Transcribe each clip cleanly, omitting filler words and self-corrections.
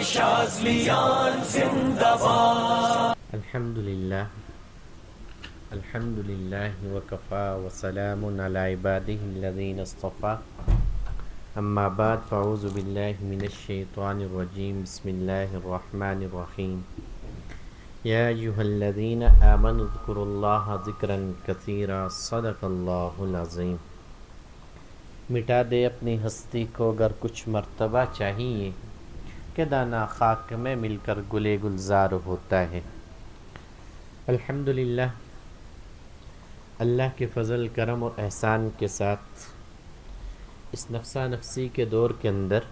شاذلیان زندہ باد. الحمدللہ وکفا وسلام علی عباده الذین اصطفى. اما بعد فاعوذ باللہ من الشیطان الرجیم. بسم اللہ الرحمن الرحیم. یا ایہا الذین آمنوا اذکروا اللہ ذکرا کثیرا. صدق اللہ العظیم. مٹا دے اپنی ہستی کو اگر کچھ مرتبہ چاہیے کہ دانا خاک میں مل کر گلے گلزار ہوتا ہے. الحمدللہ اللہ کے فضل کرم اور احسان کے ساتھ اس نفسا نفسی کے دور کے اندر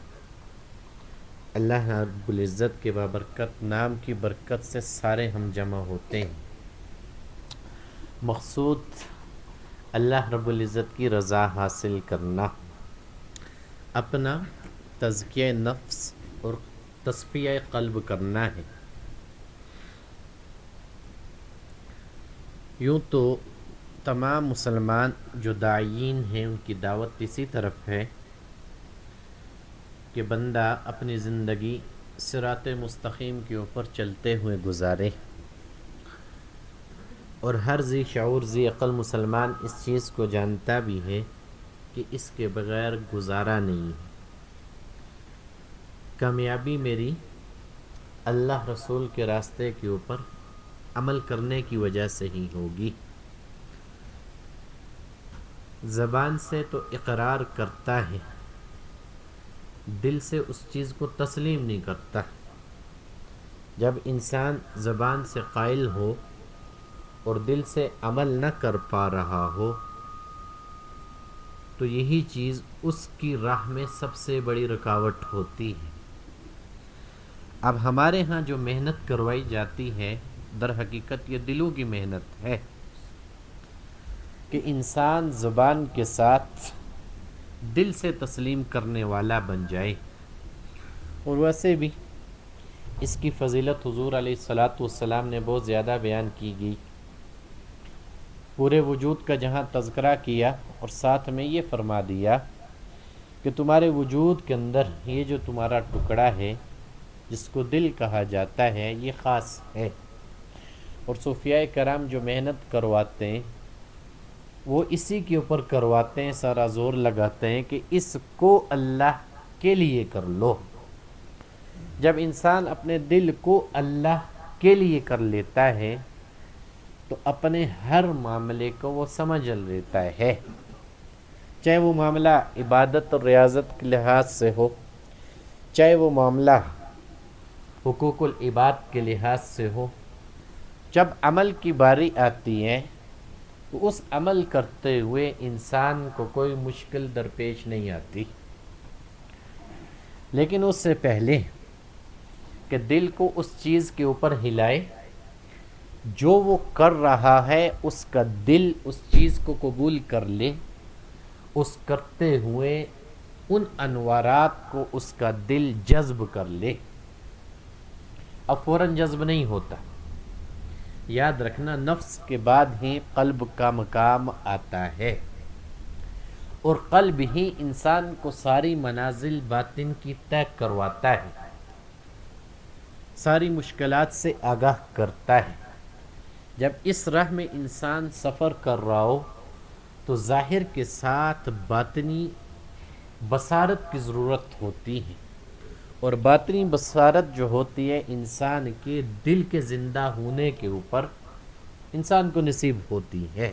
اللہ رب العزت کے بابرکت نام کی برکت سے سارے ہم جمع ہوتے ہیں. مقصود اللہ رب العزت کی رضا حاصل کرنا، اپنا تزکیہ نفس اور تصفیہ قلب کرنا ہے. یوں تو تمام مسلمان جو داعین ہیں ان کی دعوت اسی طرف ہے کہ بندہ اپنی زندگی صراط مستقیم کے اوپر چلتے ہوئے گزارے، اور ہر ذی شعور ذی عقل مسلمان اس چیز کو جانتا بھی ہے کہ اس کے بغیر گزارا نہیں ہے. کامیابی میری اللہ رسول کے راستے کے اوپر عمل کرنے کی وجہ سے ہی ہوگی. زبان سے تو اقرار کرتا ہے، دل سے اس چیز کو تسلیم نہیں کرتا. جب انسان زبان سے قائل ہو اور دل سے عمل نہ کر پا رہا ہو تو یہی چیز اس کی راہ میں سب سے بڑی رکاوٹ ہوتی ہے. اب ہمارے ہاں جو محنت کروائی جاتی ہے در حقیقت یہ دلوں کی محنت ہے کہ انسان زبان کے ساتھ دل سے تسلیم کرنے والا بن جائے. اور ویسے بھی اس کی فضیلت حضور علیہ الصلاۃ والسلام نے بہت زیادہ بیان کی گئی. پورے وجود کا جہاں تذکرہ کیا اور ساتھ میں یہ فرما دیا کہ تمہارے وجود کے اندر یہ جو تمہارا ٹکڑا ہے جس کو دل کہا جاتا ہے یہ خاص ہے. اور صوفیاء کرام جو محنت کرواتے ہیں وہ اسی کے اوپر کرواتے ہیں، سارا زور لگاتے ہیں کہ اس کو اللہ کے لیے کر لو. جب انسان اپنے دل کو اللہ کے لیے کر لیتا ہے تو اپنے ہر معاملے کو وہ سمجھ لیتا ہے، چاہے وہ معاملہ عبادت اور ریاضت کے لحاظ سے ہو، چاہے وہ معاملہ حقوق العباد کے لحاظ سے ہو. جب عمل کی باری آتی ہے تو اس عمل کرتے ہوئے انسان کو کوئی مشکل درپیش نہیں آتی، لیکن اس سے پہلے کہ دل کو اس چیز کے اوپر ہلائے جو وہ کر رہا ہے، اس کا دل اس چیز کو قبول کر لے، اس کرتے ہوئے ان انوارات کو اس کا دل جذب کر لے. اب فوراً جذب نہیں ہوتا. یاد رکھنا نفس کے بعد ہی قلب کا مقام آتا ہے، اور قلب ہی انسان کو ساری منازل باطن کی طے کرواتا ہے، ساری مشکلات سے آگاہ کرتا ہے. جب اس راہ میں انسان سفر کر رہا ہو تو ظاہر کے ساتھ باطنی بصارت کی ضرورت ہوتی ہے، اور باطنی بصارت جو ہوتی ہے انسان کے دل کے زندہ ہونے کے اوپر انسان کو نصیب ہوتی ہے.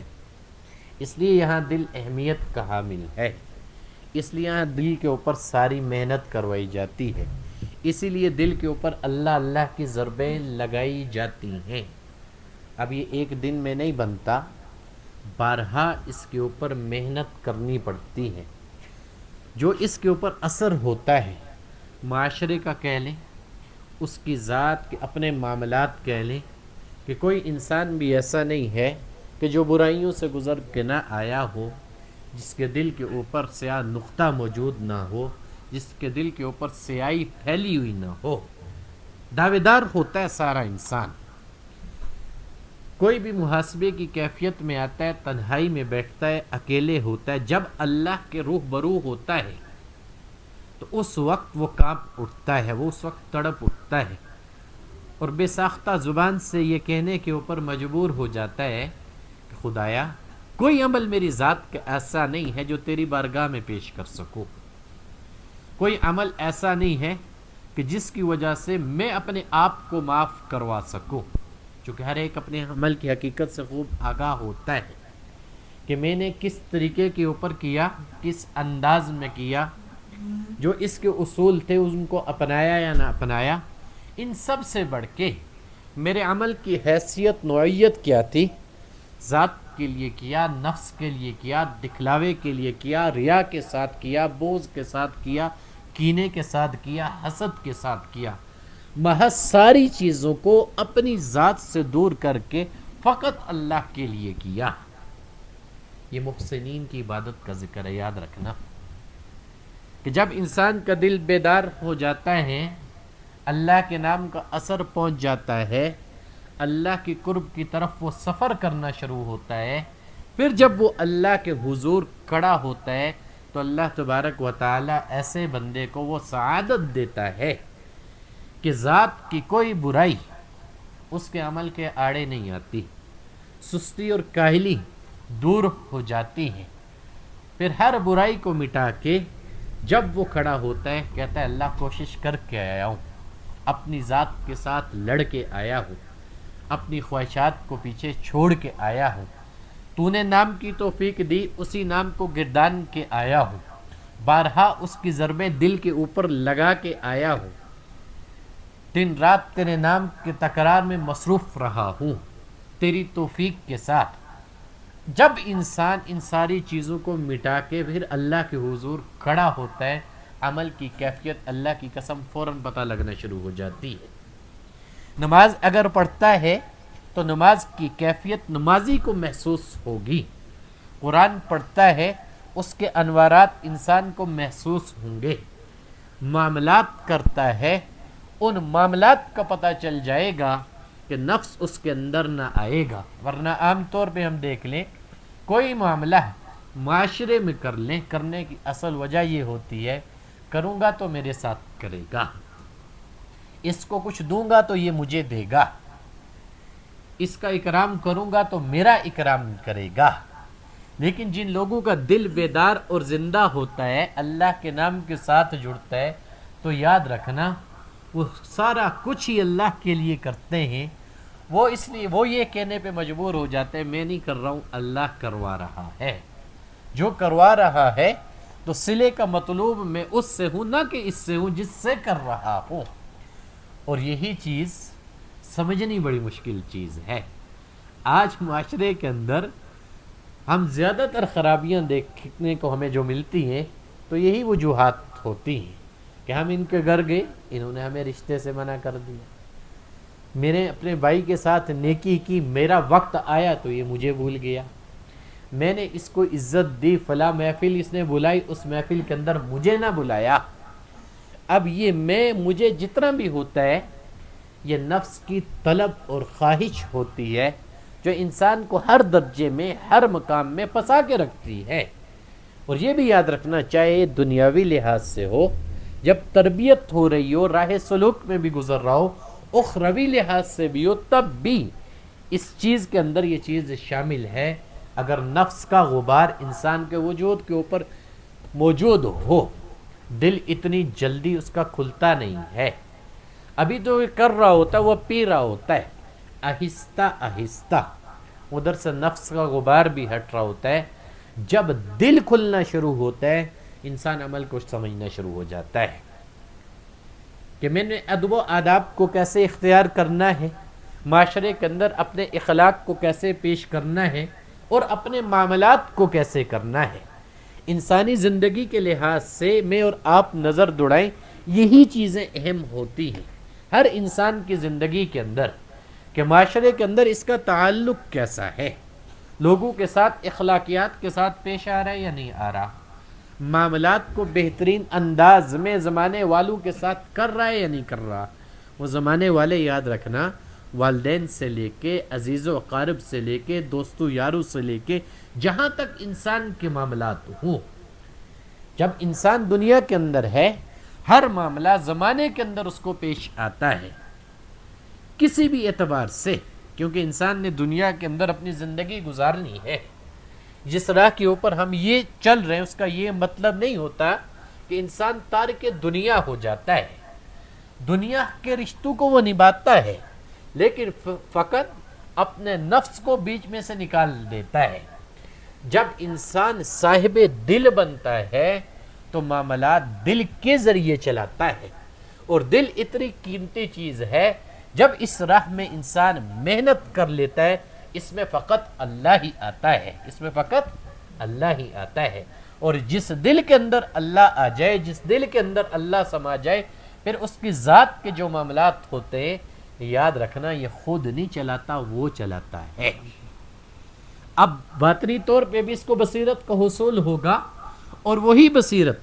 اس لیے یہاں دل اہمیت کا حامل ہے، اس لیے یہاں دل کے اوپر ساری محنت کروائی جاتی ہے، اسی لیے دل کے اوپر اللہ اللہ کی ضربیں لگائی جاتی ہیں. اب یہ ایک دن میں نہیں بنتا، بارہا اس کے اوپر محنت کرنی پڑتی ہے. جو اس کے اوپر اثر ہوتا ہے معاشرے کا کہہ لیں، اس کی ذات کے اپنے معاملات کہہ لیں، کہ کوئی انسان بھی ایسا نہیں ہے کہ جو برائیوں سے گزر کے نہ آیا ہو، جس کے دل کے اوپر سیاہ نقطہ موجود نہ ہو، جس کے دل کے اوپر سیاہی پھیلی ہوئی نہ ہو. دعوے دار ہوتا ہے سارا انسان. کوئی بھی محاسبے کی کیفیت میں آتا ہے، تنہائی میں بیٹھتا ہے، اکیلے ہوتا ہے. جب اللہ کے روح برو ہوتا ہے تو اس وقت وہ کانپ اٹھتا ہے، وہ اس وقت تڑپ اٹھتا ہے اور بے ساختہ زبان سے یہ کہنے کے اوپر مجبور ہو جاتا ہے کہ خدایا کوئی عمل میری ذات کا ایسا نہیں ہے جو تیری بارگاہ میں پیش کر سکوں، کوئی عمل ایسا نہیں ہے کہ جس کی وجہ سے میں اپنے آپ کو معاف کروا سکوں، چونکہ ہر ایک اپنے عمل کی حقیقت سے خوب آگاہ ہوتا ہے کہ میں نے کس طریقے کے اوپر کیا، کس انداز میں کیا، جو اس کے اصول تھے ان کو اپنایا یا نہ اپنایا۔ ان سب سے بڑھ کے میرے عمل کی حیثیت نوعیت کیا تھی، ذات کے لیے کیا، نفس کے لیے کیا، دکھلاوے کے لیے کیا، ریا کے ساتھ کیا، بغض کے ساتھ کیا، کینے کے ساتھ کیا، حسد کے ساتھ کیا، محض ساری چیزوں کو اپنی ذات سے دور کر کے فقط اللہ کے لیے کیا۔ یہ محسنین کی عبادت کا ذکر ہے، یاد رکھنا کہ جب انسان کا دل بیدار ہو جاتا ہے، اللہ کے نام کا اثر پہنچ جاتا ہے، اللہ کی قرب کی طرف وہ سفر کرنا شروع ہوتا ہے، پھر جب وہ اللہ کے حضور کھڑا ہوتا ہے تو اللہ تبارک و تعالی ایسے بندے کو وہ سعادت دیتا ہے کہ ذات کی کوئی برائی اس کے عمل کے آڑے نہیں آتی، سستی اور کاہلی دور ہو جاتی ہے، پھر ہر برائی کو مٹا کے جب وہ کھڑا ہوتا ہے کہتا ہے اللہ کوشش کر کے آیا ہوں، اپنی ذات کے ساتھ لڑ کے آیا ہوں، اپنی خواہشات کو پیچھے چھوڑ کے آیا ہوں، تو نے نام کی توفیق دی، اسی نام کو گردان کے آیا ہوں، بارہا اس کی ضربیں دل کے اوپر لگا کے آیا ہوں، دن رات تیرے نام کے تکرار میں مصروف رہا ہوں تیری توفیق کے ساتھ۔ جب انسان ان ساری چیزوں کو مٹا کے پھر اللہ کے حضور کھڑا ہوتا ہے، عمل کی کیفیت اللہ کی قسم فوراً پتہ لگنا شروع ہو جاتی ہے۔ نماز اگر پڑھتا ہے تو نماز کی کیفیت نمازی کو محسوس ہوگی، قرآن پڑھتا ہے اس کے انوارات انسان کو محسوس ہوں گے، معاملات کرتا ہے ان معاملات کا پتہ چل جائے گا کہ نفس اس کے اندر نہ آئے گا، ورنہ عام طور پہ ہم دیکھ لیں کوئی معاملہ معاشرے میں کر لیں، کرنے کی اصل وجہ یہ ہوتی ہے کروں گا تو میرے ساتھ کرے گا، اس کو کچھ دوں گا تو یہ مجھے دے گا، اس کا اکرام کروں گا تو میرا اکرام کرے گا۔ لیکن جن لوگوں کا دل بیدار اور زندہ ہوتا ہے، اللہ کے نام کے ساتھ جڑتا ہے، تو یاد رکھنا وہ سارا کچھ ہی اللہ کے لیے کرتے ہیں، وہ اس لیے وہ یہ کہنے پہ مجبور ہو جاتے ہیں میں نہیں کر رہا ہوں، اللہ کروا رہا ہے، جو کروا رہا ہے تو صلے کا مطلوب میں اس سے ہوں، نہ کہ اس سے ہوں جس سے کر رہا ہوں۔ اور یہی چیز سمجھنی بڑی مشکل چیز ہے۔ آج معاشرے کے اندر ہم زیادہ تر خرابیاں دیکھنے کو ہمیں جو ملتی ہیں تو یہی وجوہات ہوتی ہیں کہ ہم ان کے گھر گئے، انہوں نے ہمیں رشتے سے منع کر دیا، میں نے اپنے بھائی کے ساتھ نیکی کی، میرا وقت آیا تو یہ مجھے بھول گیا، میں نے اس کو عزت دی، فلاں محفل اس نے بلائی، اس محفل کے اندر مجھے نہ بلایا۔ اب یہ مجھے جتنا بھی ہوتا ہے یہ نفس کی طلب اور خواہش ہوتی ہے جو انسان کو ہر درجے میں ہر مقام میں پھنسا کے رکھتی ہے۔ اور یہ بھی یاد رکھنا چاہے دنیاوی لحاظ سے ہو، جب تربیت ہو رہی ہو، راہ سلوک میں بھی گزر رہا ہو، اخروی لحاظ سے بھی ہو، تب بھی اس چیز کے اندر یہ چیز شامل ہے، اگر نفس کا غبار انسان کے وجود کے اوپر موجود ہو، دل اتنی جلدی اس کا کھلتا نہیں ہے، ابھی تو یہ کر رہا ہوتا ہے، وہ پی رہا ہوتا ہے، آہستہ آہستہ ادھر سے نفس کا غبار بھی ہٹ رہا ہوتا ہے، جب دل کھلنا شروع ہوتا ہے انسان عمل کو سمجھنا شروع ہو جاتا ہے کہ میں نے ادب و آداب کو کیسے اختیار کرنا ہے، معاشرے کے اندر اپنے اخلاق کو کیسے پیش کرنا ہے اور اپنے معاملات کو کیسے کرنا ہے۔ انسانی زندگی کے لحاظ سے میں اور آپ نظر دوڑائیں، یہی چیزیں اہم ہوتی ہیں ہر انسان کی زندگی کے اندر کہ معاشرے کے اندر اس کا تعلق کیسا ہے، لوگوں کے ساتھ اخلاقیات کے ساتھ پیش آ رہا ہے یا نہیں آ رہا، معاملات کو بہترین انداز میں زمانے والوں کے ساتھ کر رہا ہے یا نہیں کر رہا۔ وہ زمانے والے یاد رکھنا والدین سے لے کے عزیز و اقارب سے لے کے دوستو یاروں سے لے کے جہاں تک انسان کے معاملات ہوں، جب انسان دنیا کے اندر ہے ہر معاملہ زمانے کے اندر اس کو پیش آتا ہے کسی بھی اعتبار سے، کیونکہ انسان نے دنیا کے اندر اپنی زندگی گزارنی ہے۔ جس راہ کے اوپر ہم یہ چل رہے ہیں اس کا یہ مطلب نہیں ہوتا کہ انسان تارک دنیا ہو جاتا ہے، دنیا کے رشتوں کو وہ نبھاتا ہے، لیکن فقط اپنے نفس کو بیچ میں سے نکال دیتا ہے۔ جب انسان صاحب دل بنتا ہے تو معاملات دل کے ذریعے چلاتا ہے، اور دل اتنی قیمتی چیز ہے، جب اس راہ میں انسان محنت کر لیتا ہے اس میں فقط اللہ ہی آتا ہے، اس میں فقط اللہ ہی آتا ہے۔ اور جس دل کے اندر اللہ آ جائے، جس دل کے اندر اللہ سما جائے، پھر اس کی ذات کے جو معاملات ہوتے ہیں یاد رکھنا یہ خود نہیں چلاتا، وہ چلاتا ہے۔ اب باطنی طور پہ بھی اس کو بصیرت کا حصول ہوگا، اور وہی بصیرت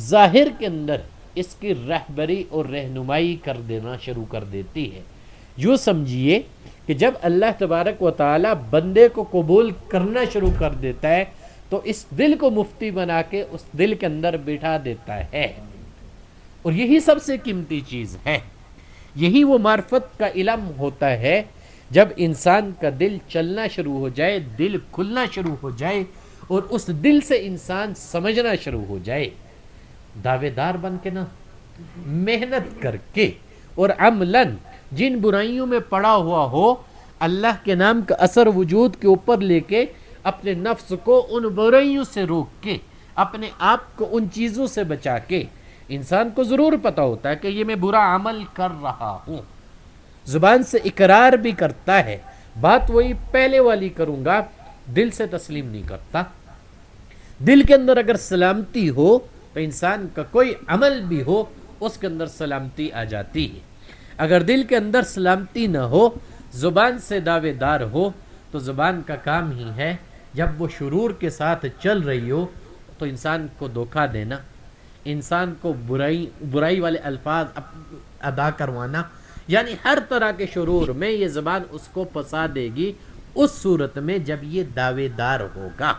ظاہر کے اندر اس کی رہبری اور رہنمائی کر دینا شروع کر دیتی ہے۔ یوں سمجھیے کہ جب اللہ تبارک و تعالی بندے کو قبول کرنا شروع کر دیتا ہے تو اس دل کو مفتی بنا کے اس دل کے اندر بٹھا دیتا ہے، اور یہی سب سے قیمتی چیز ہے۔ یہی وہ معرفت کا علم ہوتا ہے جب انسان کا دل چلنا شروع ہو جائے، دل کھلنا شروع ہو جائے، اور اس دل سے انسان سمجھنا شروع ہو جائے، دعوے دار بن کے نہ، محنت کر کے اور عملاً جن برائیوں میں پڑا ہوا ہو اللہ کے نام کا اثر وجود کے اوپر لے کے اپنے نفس کو ان برائیوں سے روک کے اپنے آپ کو ان چیزوں سے بچا کے، انسان کو ضرور پتہ ہوتا ہے کہ یہ میں برا عمل کر رہا ہوں، زبان سے اقرار بھی کرتا ہے، بات وہی پہلے والی کروں گا، دل سے تسلیم نہیں کرتا۔ دل کے اندر اگر سلامتی ہو تو انسان کا کوئی عمل بھی ہو اس کے اندر سلامتی آ جاتی ہے۔ اگر دل کے اندر سلامتی نہ ہو، زبان سے دعوے دار ہو، تو زبان کا کام ہی ہے جب وہ شرور کے چل رہی ہو تو انسان کو دھوکہ دینا، انسان کو برائی والے الفاظ ادا کروانا، یعنی ہر طرح کے شرور میں یہ زبان اس کو پھنسا دے گی، اس صورت میں جب یہ دعوے دار ہوگا۔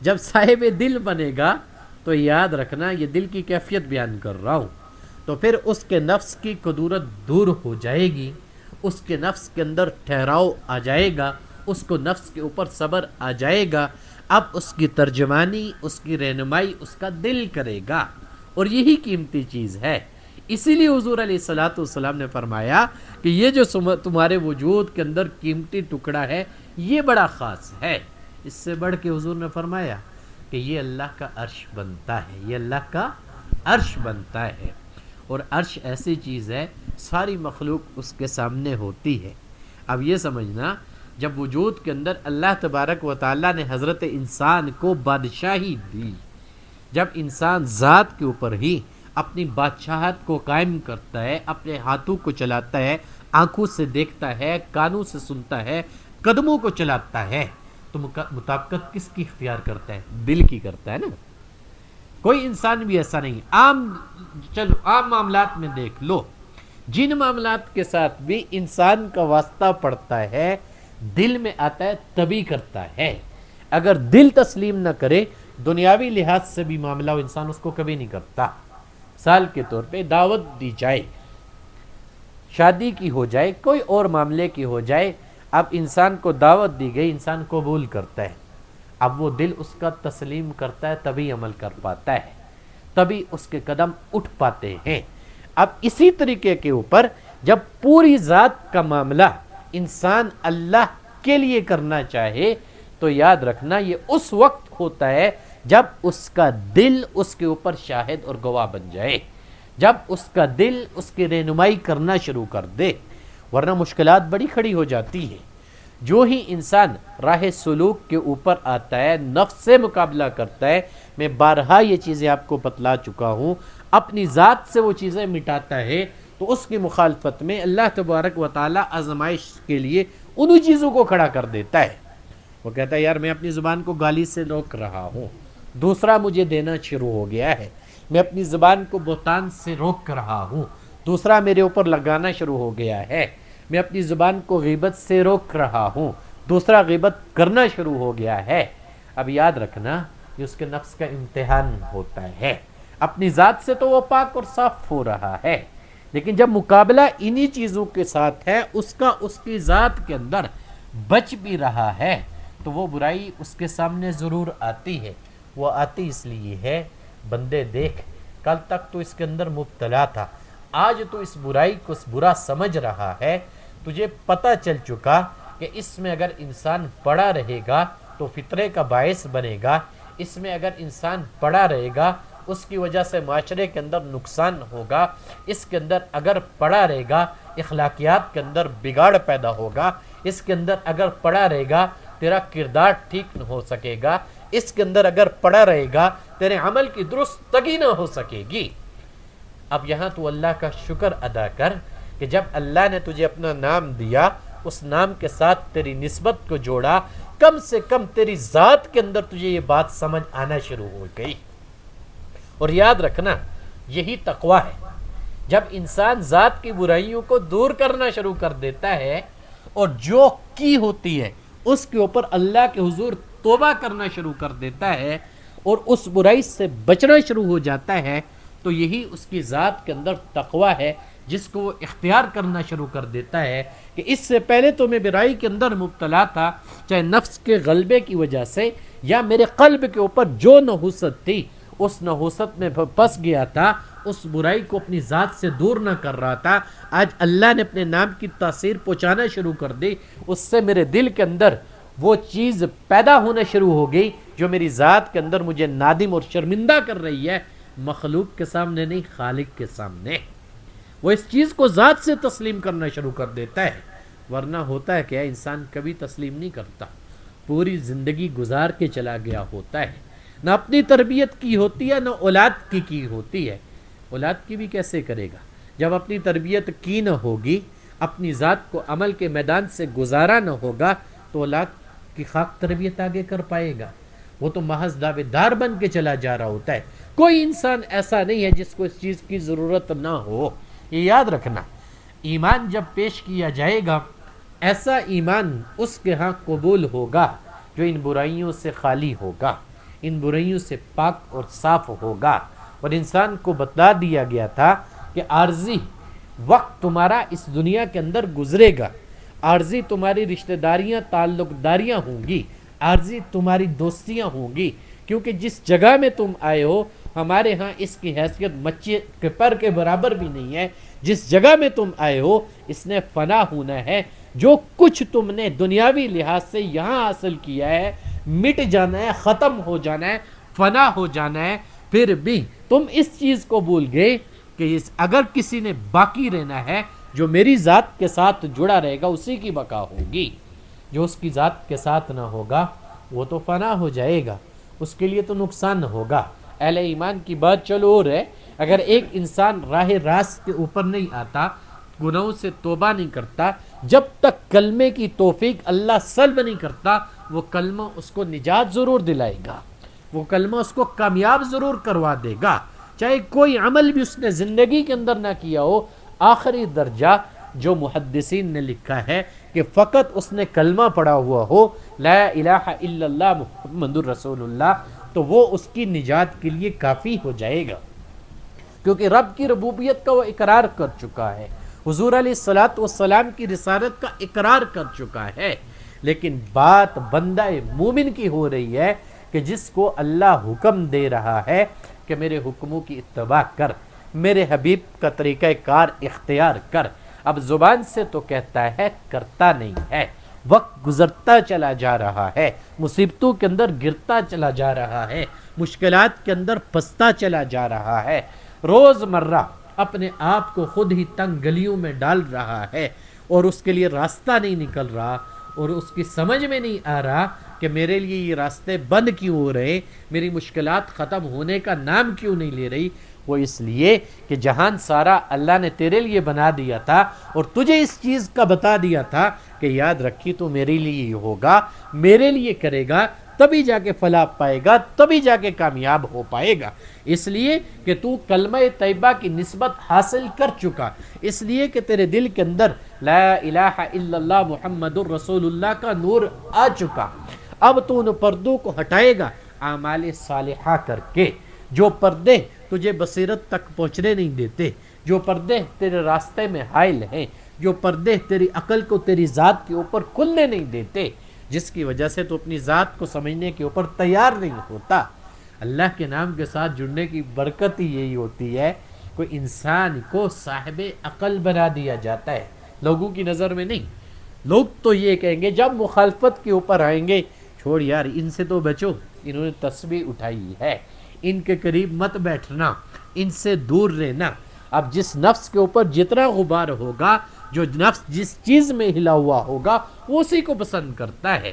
جب صاحب دل بنے گا تو یاد رکھنا، یہ دل کی کیفیت بیان کر رہا ہوں، تو پھر اس کے نفس کی قدورت دور ہو جائے گی، اس کے نفس کے اندر ٹھہراؤ آ جائے گا، اس کو نفس کے اوپر صبر آ جائے گا۔ اب اس کی ترجمانی، اس کی رہنمائی اس کا دل کرے گا، اور یہی قیمتی چیز ہے۔ اسی لیے حضور علیہ الصلوۃ والسلام نے فرمایا کہ یہ جو تمہارے وجود کے اندر قیمتی ٹکڑا ہے یہ بڑا خاص ہے۔ اس سے بڑھ کے حضور نے فرمایا کہ یہ اللہ کا عرش بنتا ہے، یہ اللہ کا عرش بنتا ہے، اور عرش ایسی چیز ہے ساری مخلوق اس کے سامنے ہوتی ہے۔ اب یہ سمجھنا، جب وجود کے اندر اللہ تبارک و تعالیٰ نے حضرت انسان کو بادشاہی دی، جب انسان ذات کے اوپر ہی اپنی بادشاہت کو قائم کرتا ہے، اپنے ہاتھوں کو چلاتا ہے، آنکھوں سے دیکھتا ہے، کانوں سے سنتا ہے، قدموں کو چلاتا ہے، تو مطابقت کس کی اختیار کرتا ہے؟ دل کی کرتا ہے نا۔ کوئی انسان بھی ایسا نہیں، عام معاملات میں دیکھ لو، جن معاملات کے ساتھ بھی انسان کا واسطہ پڑتا ہے دل میں آتا ہے تبھی کرتا ہے۔ اگر دل تسلیم نہ کرے، دنیاوی لحاظ سے بھی معاملہ ہو، انسان اس کو کبھی نہیں کرتا۔ مثال کے طور پہ دعوت دی جائے، شادی کی ہو جائے، کوئی اور معاملے کی ہو جائے، اب انسان کو دعوت دی گئی، انسان قبول کرتا ہے، اب وہ دل اس کا تسلیم کرتا ہے تبھی عمل کر پاتا ہے، تبھی اس کے قدم اٹھ پاتے ہیں۔ اب اسی طریقے کے اوپر جب پوری ذات کا معاملہ انسان اللہ کے لیے کرنا چاہے تو یاد رکھنا یہ اس وقت ہوتا ہے جب اس کا دل اس کے اوپر شاہد اور گواہ بن جائے، جب اس کا دل اس کی رہنمائی کرنا شروع کر دے، ورنہ مشکلات بڑی کھڑی ہو جاتی ہیں۔ جو ہی انسان راہ سلوک کے اوپر آتا ہے، نفس سے مقابلہ کرتا ہے، میں بارہا یہ چیزیں آپ کو بتلا چکا ہوں، اپنی ذات سے وہ چیزیں مٹاتا ہے تو اس کی مخالفت میں اللہ تبارک و تعالی آزمائش کے لیے انہی چیزوں کو کھڑا کر دیتا ہے۔ وہ کہتا ہے یار میں اپنی زبان کو گالی سے روک رہا ہوں، دوسرا مجھے دینا شروع ہو گیا ہے، میں اپنی زبان کو بہتان سے روک رہا ہوں، دوسرا میرے اوپر لگانا شروع ہو گیا ہے، میں اپنی زبان کو غیبت سے روک رہا ہوں، دوسرا غیبت کرنا شروع ہو گیا ہے۔ اب یاد رکھنا یہ اس کے نفس کا امتحان ہوتا ہے۔ اپنی ذات سے تو وہ پاک اور صاف ہو رہا ہے، لیکن جب مقابلہ انہی چیزوں کے ساتھ ہے، اس کا اس کی ذات کے اندر بچ بھی رہا ہے، تو وہ برائی اس کے سامنے ضرور آتی ہے۔ وہ آتی اس لیے ہے، بندے دیکھ، کل تک تو اس کے اندر مبتلا تھا، آج تو اس برائی کو برا سمجھ رہا ہے، تجھے پتہ چل چکا کہ اس میں اگر انسان پڑا رہے گا تو فطرے کا باعث بنے گا، اس میں اگر انسان پڑا رہے گا اس کی وجہ سے معاشرے کے اندر نقصان ہوگا، اس کے اندر اگر پڑا رہے گا اخلاقیات کے اندر بگاڑ پیدا ہوگا، اس کے اندر اگر پڑا رہے گا تیرا کردار ٹھیک نہ ہو سکے گا، اس کے اندر اگر پڑا رہے گا تیرے عمل کی درستگی نہ ہو سکے گی۔ اب یہاں تو اللہ کا شکر ادا کر کہ جب اللہ نے تجھے اپنا نام دیا، اس نام کے ساتھ تیری نسبت کو جوڑا، کم سے کم تیری ذات کے اندر تجھے یہ بات سمجھ آنا شروع ہو گئی۔ اور یاد رکھنا، یہی تقوی ہے۔ جب انسان ذات کی برائیوں کو دور کرنا شروع کر دیتا ہے اور جو کی ہوتی ہے اس کے اوپر اللہ کے حضور توبہ کرنا شروع کر دیتا ہے اور اس برائی سے بچنا شروع ہو جاتا ہے، تو یہی اس کی ذات کے اندر تقوی ہے، جس کو وہ اختیار کرنا شروع کر دیتا ہے کہ اس سے پہلے تو میں برائی کے اندر مبتلا تھا، چاہے نفس کے غلبے کی وجہ سے یا میرے قلب کے اوپر جو نحوست تھی اس نحوست میں پھنس گیا تھا، اس برائی کو اپنی ذات سے دور نہ کر رہا تھا۔ آج اللہ نے اپنے نام کی تاثیر پہنچانا شروع کر دی، اس سے میرے دل کے اندر وہ چیز پیدا ہونا شروع ہو گئی جو میری ذات کے اندر مجھے نادم اور شرمندہ کر رہی ہے، مخلوق کے سامنے نہیں، خالق کے سامنے۔ وہ اس چیز کو ذات سے تسلیم کرنا شروع کر دیتا ہے، ورنہ ہوتا ہے کہ انسان کبھی تسلیم نہیں کرتا، پوری زندگی گزار کے چلا گیا ہوتا ہے، نہ اپنی تربیت کی ہوتی ہے نہ اولاد کی ہوتی ہے۔ اولاد کی بھی کیسے کرے گا جب اپنی تربیت کی نہ ہوگی، اپنی ذات کو عمل کے میدان سے گزارا نہ ہوگا، تو اولاد کی خاک تربیت آگے کر پائے گا؟ وہ تو محض دعوے دار بن کے چلا جا رہا ہوتا ہے۔ کوئی انسان ایسا نہیں ہے جس کو اس چیز کی ضرورت نہ ہو۔ یہ یاد رکھنا، ایمان جب پیش کیا جائے گا، ایسا ایمان اس کے ہاں قبول ہوگا جو ان برائیوں سے خالی ہوگا، ان برائیوں سے پاک اور صاف ہوگا۔ اور انسان کو بتا دیا گیا تھا کہ عارضی وقت تمہارا اس دنیا کے اندر گزرے گا، عارضی تمہاری رشتہ داریاں تعلق داریاں ہوں گی، عارضی تمہاری دوستیاں ہوں گی، کیونکہ جس جگہ میں تم آئے ہو ہمارے ہاں اس کی حیثیت مچھلی کے پر کے برابر بھی نہیں ہے۔ جس جگہ میں تم آئے ہو اس نے فنا ہونا ہے، جو کچھ تم نے دنیاوی لحاظ سے یہاں حاصل کیا ہے مٹ جانا ہے، ختم ہو جانا ہے، فنا ہو جانا ہے۔ پھر بھی تم اس چیز کو بھول گئے کہ اگر کسی نے باقی رہنا ہے، جو میری ذات کے ساتھ جڑا رہے گا اسی کی بقا ہوگی، جو اس کی ذات کے ساتھ نہ ہوگا وہ تو فنا ہو جائے گا، اس کے لیے تو نقصان ہوگا۔ اہل ایمان کی بات چلو اور ہے، اگر ایک انسان راہ راست کے اوپر نہیں آتا، گناہوں سے توبہ نہیں کرتا، جب تک کلمے کی توفیق اللہ سلب نہیں کرتا، وہ کلمہ اس کو نجات ضرور دلائے گا، وہ کلمہ اس کو کامیاب ضرور کروا دے گا، چاہے کوئی عمل بھی اس نے زندگی کے اندر نہ کیا ہو۔ آخری درجہ جو محدثین نے لکھا ہے کہ فقط اس نے کلمہ پڑھا ہوا ہو، لا الہ الا اللہ محمد الرسول اللہ، تو وہ اس کی نجات کے لیے کافی ہو جائے گا، کیونکہ رب کی ربوبیت کا وہ اقرار کر چکا ہے، حضور علیہ الصلوۃ والسلام کی رسالت کا اقرار کر چکا ہے۔ لیکن بات بندہ مومن کی ہو رہی ہے کہ جس کو اللہ حکم دے رہا ہے کہ میرے حکموں کی اتباع کر، میرے حبیب کا طریقہ کار اختیار کر، اب زبان سے تو کہتا ہے کرتا نہیں ہے، وقت گزرتا چلا جا رہا ہے، مصیبتوں کے اندر گرتا چلا جا رہا ہے، مشکلات کے اندر پھنستا چلا جا رہا ہے، روز مرہ اپنے آپ کو خود ہی تنگ گلیوں میں ڈال رہا ہے اور اس کے لیے راستہ نہیں نکل رہا، اور اس کی سمجھ میں نہیں آ رہا کہ میرے لیے یہ راستے بند کیوں ہو رہے، میری مشکلات ختم ہونے کا نام کیوں نہیں لے رہی۔ وہ اس لیے کہ جہان سارا اللہ نے تیرے لیے بنا دیا تھا اور تجھے اس چیز کا بتا دیا تھا کہ یاد رکھی تو میرے لیے ہی ہوگا، میرے لیے کرے گا، تبھی جا کے فلاح پائے گا، تبھی جا کے کامیاب ہو پائے گا۔ اس لیے کہ تو کلمہ طیبہ کی نسبت حاصل کر چکا، اس لیے کہ تیرے دل کے اندر لا الہ الا اللہ محمد الرسول اللہ کا نور آ چکا۔ اب تو ان پردوں کو ہٹائے گا اعمال صالحہ کر کے، جو پردے تجھے بصیرت تک پہنچنے نہیں دیتے، جو پردے تیرے راستے میں حائل ہیں، جو پردے تیری عقل کو تیری ذات کے اوپر کھلنے نہیں دیتے، جس کی وجہ سے تو اپنی ذات کو سمجھنے کے اوپر تیار نہیں ہوتا۔ اللہ کے نام کے ساتھ جڑنے کی برکت ہی یہی ہوتی ہے، کوئی انسان کو صاحب عقل بنا دیا جاتا ہے، لوگوں کی نظر میں نہیں۔ لوگ تو یہ کہیں گے جب مخالفت کے اوپر آئیں گے، چھوڑ یار ان سے تو بچو، انہوں نے تسبیح اٹھائی ہے، ان کے قریب مت بیٹھنا، ان سے دور رہنا۔ اب جس نفس کے اوپر جتنا غبار ہوگا، جو نفس جس چیز میں ہلا ہوا ہوگا، وہ اسی کو پسند کرتا ہے۔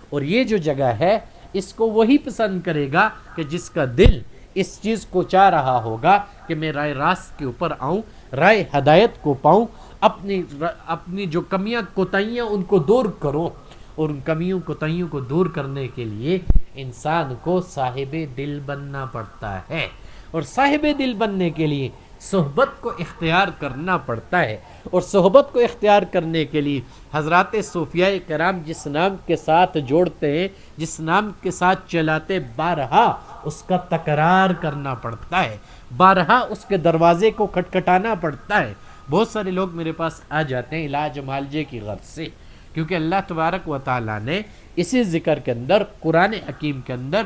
اور یہ جو جگہ ہے، اس کو وہی پسند کرے گا کہ جس کا دل اس چیز کو چاہ رہا ہوگا کہ میں رائے راست کے اوپر آؤں، رائے ہدایت کو پاؤں، اپنی جو کمیاں کوتاہیاں ان کو دور کروں۔ اور ان کمیوں کوتاہیوں کو دور کرنے کے لیے انسان کو صاحب دل بننا پڑتا ہے، اور صاحب دل بننے کے لیے صحبت کو اختیار کرنا پڑتا ہے۔ اور صحبت کو اختیار کرنے کے لیے حضرات صوفیاء کرام جس نام کے ساتھ جوڑتے ہیں، جس نام کے ساتھ چلاتے، بارہا اس کا تکرار کرنا پڑتا ہے، بارہا اس کے دروازے کو کھٹکھٹانا پڑتا ہے۔ بہت سارے لوگ میرے پاس آ جاتے ہیں علاج معالجے کی غرض سے، کیونکہ اللہ تبارک و تعالیٰ نے اسی ذکر کے اندر، قرآن حکیم کے اندر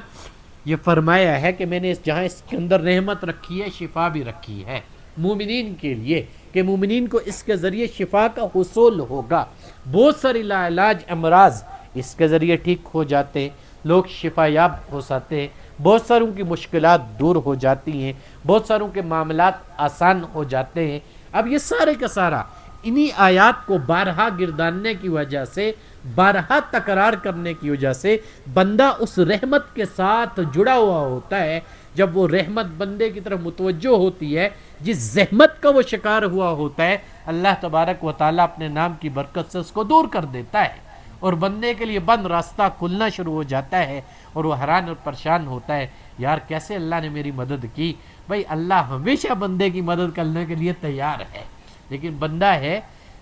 یہ فرمایا ہے کہ میں نے جہاں اس کے اندر رحمت رکھی ہے، شفا بھی رکھی ہے مومنین کے لیے، کہ مومنین کو اس کے ذریعے شفا کا حصول ہوگا۔ بہت ساری لا علاج امراض اس کے ذریعے ٹھیک ہو جاتے ہیں، لوگ شفا یاب ہو سکتے ہیں، بہت ساروں کی مشکلات دور ہو جاتی ہیں، بہت ساروں کے معاملات آسان ہو جاتے ہیں۔ اب یہ سارے کا سارا انہی آیات کو بارہا گرداننے کی وجہ سے، بارہا تکرار کرنے کی وجہ سے بندہ اس رحمت کے ساتھ جڑا ہوا ہوتا ہے۔ جب وہ رحمت بندے کی طرف متوجہ ہوتی ہے، جس زحمت کا وہ شکار ہوا ہوتا ہے، اللہ تبارک و تعالیٰ اپنے نام کی برکت سے اس کو دور کر دیتا ہے، اور بندے کے لیے بند راستہ کھلنا شروع ہو جاتا ہے، اور وہ حیران اور پریشان ہوتا ہے، یار کیسے اللہ نے میری مدد کی۔ بھائی اللہ ہمیشہ بندے کی مدد کرنے کے لیے تیار ہے، لیکن بندہ ہے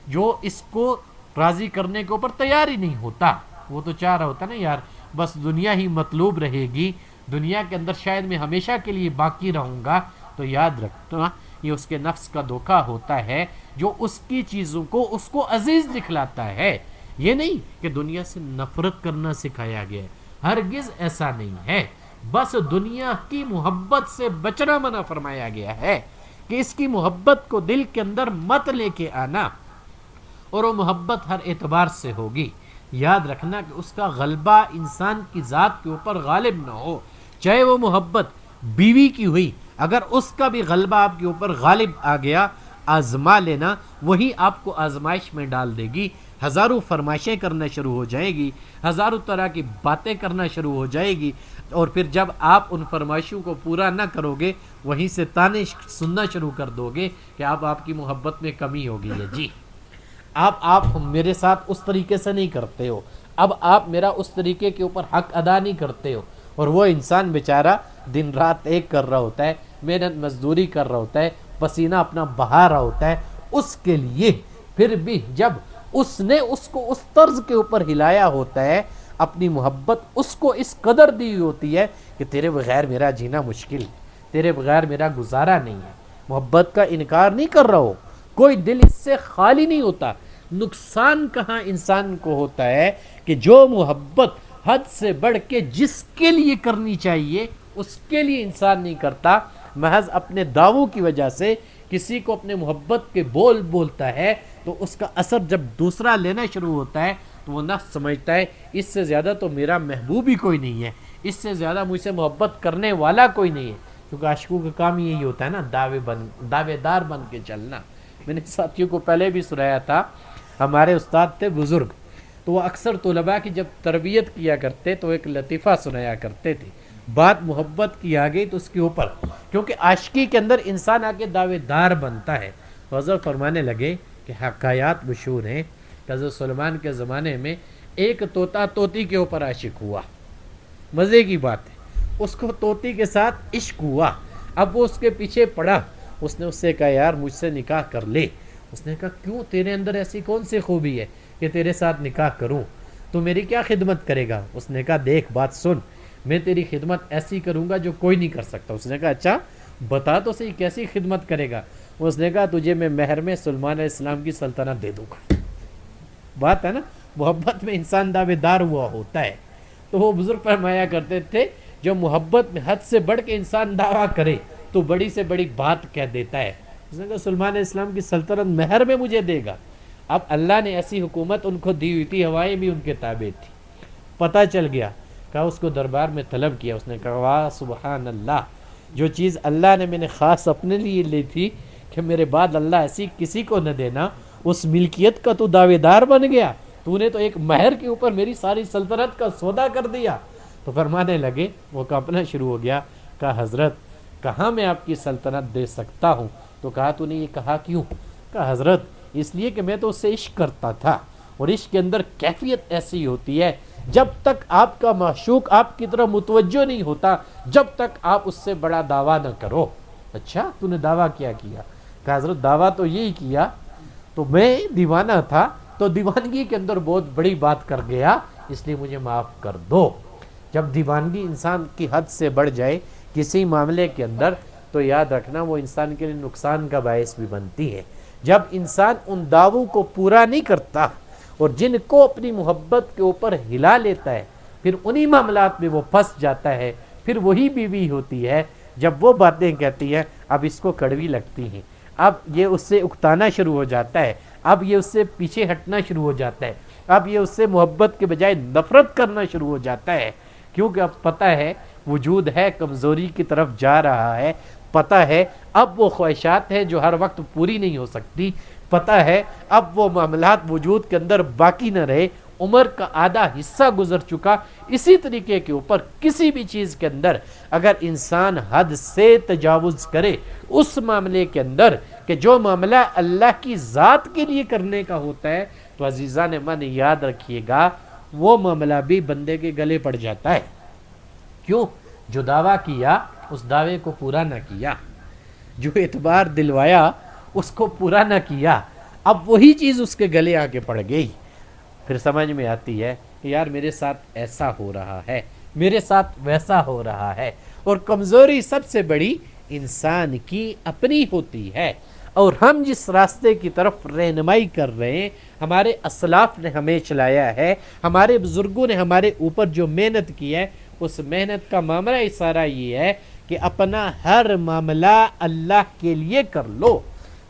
جو اس کو راضی کرنے کے اوپر تیار ہی نہیں ہوتا۔ وہ تو چاہ رہا ہوتا نا یار بس دنیا ہی مطلوب رہے گی، دنیا کے اندر شاید میں ہمیشہ کے لیے باقی رہوں گا۔ تو یاد رکھنا یہ اس کے نفس کا دھوکہ ہوتا ہے، جو اس کی چیزوں کو اس کو عزیز دکھلاتا ہے۔ یہ نہیں کہ دنیا سے نفرت کرنا سکھایا گیا ہے، ہرگز ایسا نہیں ہے، بس دنیا کی محبت سے بچنا منع فرمایا گیا ہے، کہ اس کی محبت کو دل کے اندر مت لے کے آنا، اور وہ محبت ہر اعتبار سے ہوگی۔ یاد رکھنا کہ اس کا غلبہ انسان کی ذات کے اوپر غالب نہ ہو، چاہے وہ محبت بیوی کی ہوئی، اگر اس کا بھی غلبہ آپ کے اوپر غالب آ گیا، آزما لینا، وہی آپ کو آزمائش میں ڈال دے گی، ہزاروں فرمائشیں کرنا شروع ہو جائے گی، ہزاروں طرح کی باتیں کرنا شروع ہو جائے گی، اور پھر جب آپ ان فرمائشوں کو پورا نہ کرو گے، وہیں سے تانے سننا شروع کر دو گے کہ آپ کی محبت میں کمی ہو گئی ہے، جی آپ میرے ساتھ اس طریقے سے نہیں کرتے ہو، اب آپ میرا اس طریقے کے اوپر حق ادا نہیں کرتے ہو۔ اور وہ انسان بیچارہ دن رات ایک کر رہا ہوتا ہے، محنت مزدوری کر رہا ہوتا ہے، پسینہ اپنا بہا رہا ہوتا ہے، اس کے لیے پھر بھی جب اس نے اس کو اس طرز کے اوپر ہلایا ہوتا ہے، اپنی محبت اس کو اس قدر دی ہوتی ہے کہ تیرے بغیر میرا جینا مشکل، تیرے بغیر میرا گزارا نہیں ہے، محبت کا انکار نہیں کر رہا ہو، کوئی دل اس سے خالی نہیں ہوتا۔ نقصان کہاں انسان کو ہوتا ہے کہ جو محبت حد سے بڑھ کے جس کے لیے کرنی چاہیے اس کے لیے انسان نہیں کرتا، محض اپنے دعووں کی وجہ سے کسی کو اپنے محبت کے بول بولتا ہے، تو اس کا اثر جب دوسرا لینا شروع ہوتا ہے تو وہ نفس سمجھتا ہے اس سے زیادہ تو میرا محبوب ہی کوئی نہیں ہے، اس سے زیادہ مجھ سے محبت کرنے والا کوئی نہیں ہے، کیونکہ عاشقوں کا کام یہی ہوتا ہے نا، دعوے دار بن کے چلنا۔ میں نے ساتھیوں کو پہلے بھی سنایا تھا، ہمارے استاد تھے بزرگ، تو وہ اکثر طلباء کی جب تربیت کیا کرتے تو ایک لطیفہ سنایا کرتے تھے، بات محبت کی آ گئی تو اس کے اوپر، کیونکہ عاشقی کے اندر انسان آگے دعوے دار بنتا ہے، تو حضرت فرمانے لگے کہ حکایات مشہور ہیں کہ حضرت سلیمان کے زمانے میں ایک طوطا طوطی کے اوپر عاشق ہوا، مزے کی بات ہے، اس کو طوطی کے ساتھ عشق ہوا، اب وہ اس کے پیچھے پڑا، اس نے اس سے کہا یار مجھ سے نکاح کر لے، اس نے کہا کیوں، تیرے اندر ایسی کون سی خوبی ہے کہ تیرے ساتھ نکاح کروں، تو میری کیا خدمت کرے گا؟ اس نے کہا دیکھ بات سن، میں تیری خدمت ایسی کروں گا جو کوئی نہیں کر سکتا۔ اس نے کہا اچھا، بتا تو صحیح کیسی خدمت کرے گا. اس نے کہا تجھے میں مہر میں سلیمان علیہ السلام کی سلطنت دے دوں گا. بات ہے نا, محبت میں انسان دعوے دار ہوا ہوتا ہے. تو وہ بزرگ فرمایا کرتے تھے جو محبت میں حد سے بڑھ کے انسان دعویٰ کرے تو بڑی سے بڑی بات کہہ دیتا ہے. اس نے کہا سلیمان علیہ السلام کی سلطنت مہر میں مجھے دے گا. اب اللہ نے ایسی حکومت ان کو دی ہوئی تھی, ہوائیں بھی ان کے تابع تھی. پتہ چل گیا, کہا اس کو دربار میں طلب کیا. اس نے کہا واہ سبحان اللہ, جو چیز اللہ نے میں نے خاص اپنے لیے لی تھی کہ میرے بعد اللہ ایسی کسی کو نہ دینا, اس ملکیت کا تو دعوے دار بن گیا. تو نے تو ایک مہر کے اوپر میری ساری سلطنت کا سودا کر دیا. تو فرمانے لگے, وہ کانپنا شروع ہو گیا. کہا حضرت کہاں میں آپ کی سلطنت دے سکتا ہوں. تو کہا تو نے یہ کہا کیوں؟ کہا حضرت اس لیے کہ میں تو اس سے عشق کرتا تھا, اور عشق کے اندر کیفیت ایسی ہوتی ہے جب تک آپ کا معشوق آپ کی طرف متوجہ نہیں ہوتا, جب تک آپ اس سے بڑا دعویٰ نہ کرو. اچھا تو نے دعویٰ کیا کیا؟ کہا حضرت دعویٰ تو یہی کیا, تو میں دیوانہ تھا تو دیوانگی کے اندر بہت بڑی بات کر گیا, اس لیے مجھے معاف کر دو. جب دیوانگی انسان کی حد سے بڑھ جائے کسی معاملے کے اندر تو یاد رکھنا وہ انسان کے لیے نقصان کا باعث بھی بنتی ہے. جب انسان ان دعووں کو پورا نہیں کرتا اور جن کو اپنی محبت کے اوپر ہلا لیتا ہے, پھر انہی معاملات میں وہ پھنس جاتا ہے. پھر وہی بیوی ہوتی ہے جب وہ باتیں کہتی ہے اب اس کو کڑوی لگتی ہیں, اب یہ اس سے اکتانا شروع ہو جاتا ہے, اب یہ اس سے پیچھے ہٹنا شروع ہو جاتا ہے, اب یہ اس سے محبت کے بجائے نفرت کرنا شروع ہو جاتا ہے. کیونکہ اب پتہ ہے وجود ہے کمزوری کی طرف جا رہا ہے, پتہ ہے اب وہ خواہشات ہیں جو ہر وقت پوری نہیں ہو سکتی, پتہ ہے اب وہ معاملات وجود کے اندر باقی نہ رہے, عمر کا آدھا حصہ گزر چکا. اسی طریقے کے اوپر کسی بھی چیز کے اندر اگر انسان حد سے تجاوز کرے اس معاملے کے اندر کہ جو معاملہ اللہ کی ذات کے لیے کرنے کا ہوتا ہے, تو عزیزان من یاد رکھیے گا وہ معاملہ بھی بندے کے گلے پڑ جاتا ہے. کیوں؟ جو دعویٰ کیا اس دعوے کو پورا نہ کیا, جو اعتبار دلوایا اس کو پورا نہ کیا, اب وہی چیز اس کے گلے آ کے پڑ گئی. پھر سمجھ میں آتی ہے کہ یار میرے ساتھ ایسا ہو رہا ہے, میرے ساتھ ویسا ہو رہا ہے. اور کمزوری سب سے بڑی انسان کی اپنی ہوتی ہے, اور ہم جس راستے کی طرف رہنمائی کر رہے ہیں, ہمارے اسلاف نے ہمیں چلایا ہے, ہمارے بزرگوں نے ہمارے اوپر جو محنت کی ہے, اس محنت کا معاملہ اشارہ یہ ہے کہ اپنا ہر معاملہ اللہ کے لیے کر لو.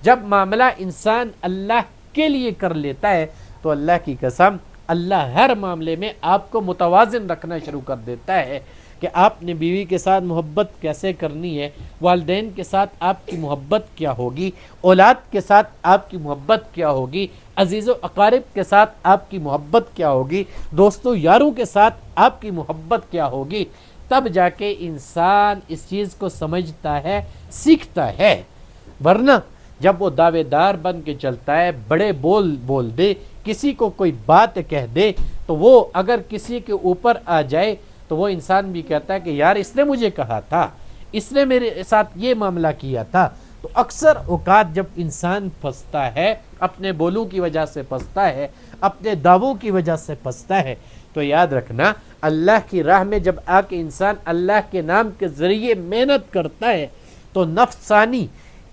جب معاملہ انسان اللہ کے لیے کر لیتا ہے تو اللہ کی قسم اللہ ہر معاملے میں آپ کو متوازن رکھنا شروع کر دیتا ہے کہ آپ نے بیوی کے ساتھ محبت کیسے کرنی ہے, والدین کے ساتھ آپ کی محبت کیا ہوگی, اولاد کے ساتھ آپ کی محبت کیا ہوگی, عزیز و اقارب کے ساتھ آپ کی محبت کیا ہوگی, دوستوں یاروں کے ساتھ آپ کی محبت کیا ہوگی. تب جا کے انسان اس چیز کو سمجھتا ہے, سیکھتا ہے. ورنہ جب وہ دعوے دار بن کے چلتا ہے, بڑے بول دے, کسی کو کوئی بات کہہ دے, تو وہ اگر کسی کے اوپر آ جائے تو وہ انسان بھی کہتا ہے کہ یار اس نے مجھے کہا تھا, اس نے میرے ساتھ یہ معاملہ کیا تھا. تو اکثر اوقات جب انسان پھنستا ہے, اپنے بولوں کی وجہ سے پھنستا ہے, اپنے دعووں کی وجہ سے پھنستا ہے, تو یاد رکھنا اللہ کی راہ میں جب آ کے انسان اللہ کے نام کے ذریعے محنت کرتا ہے تو نفسانی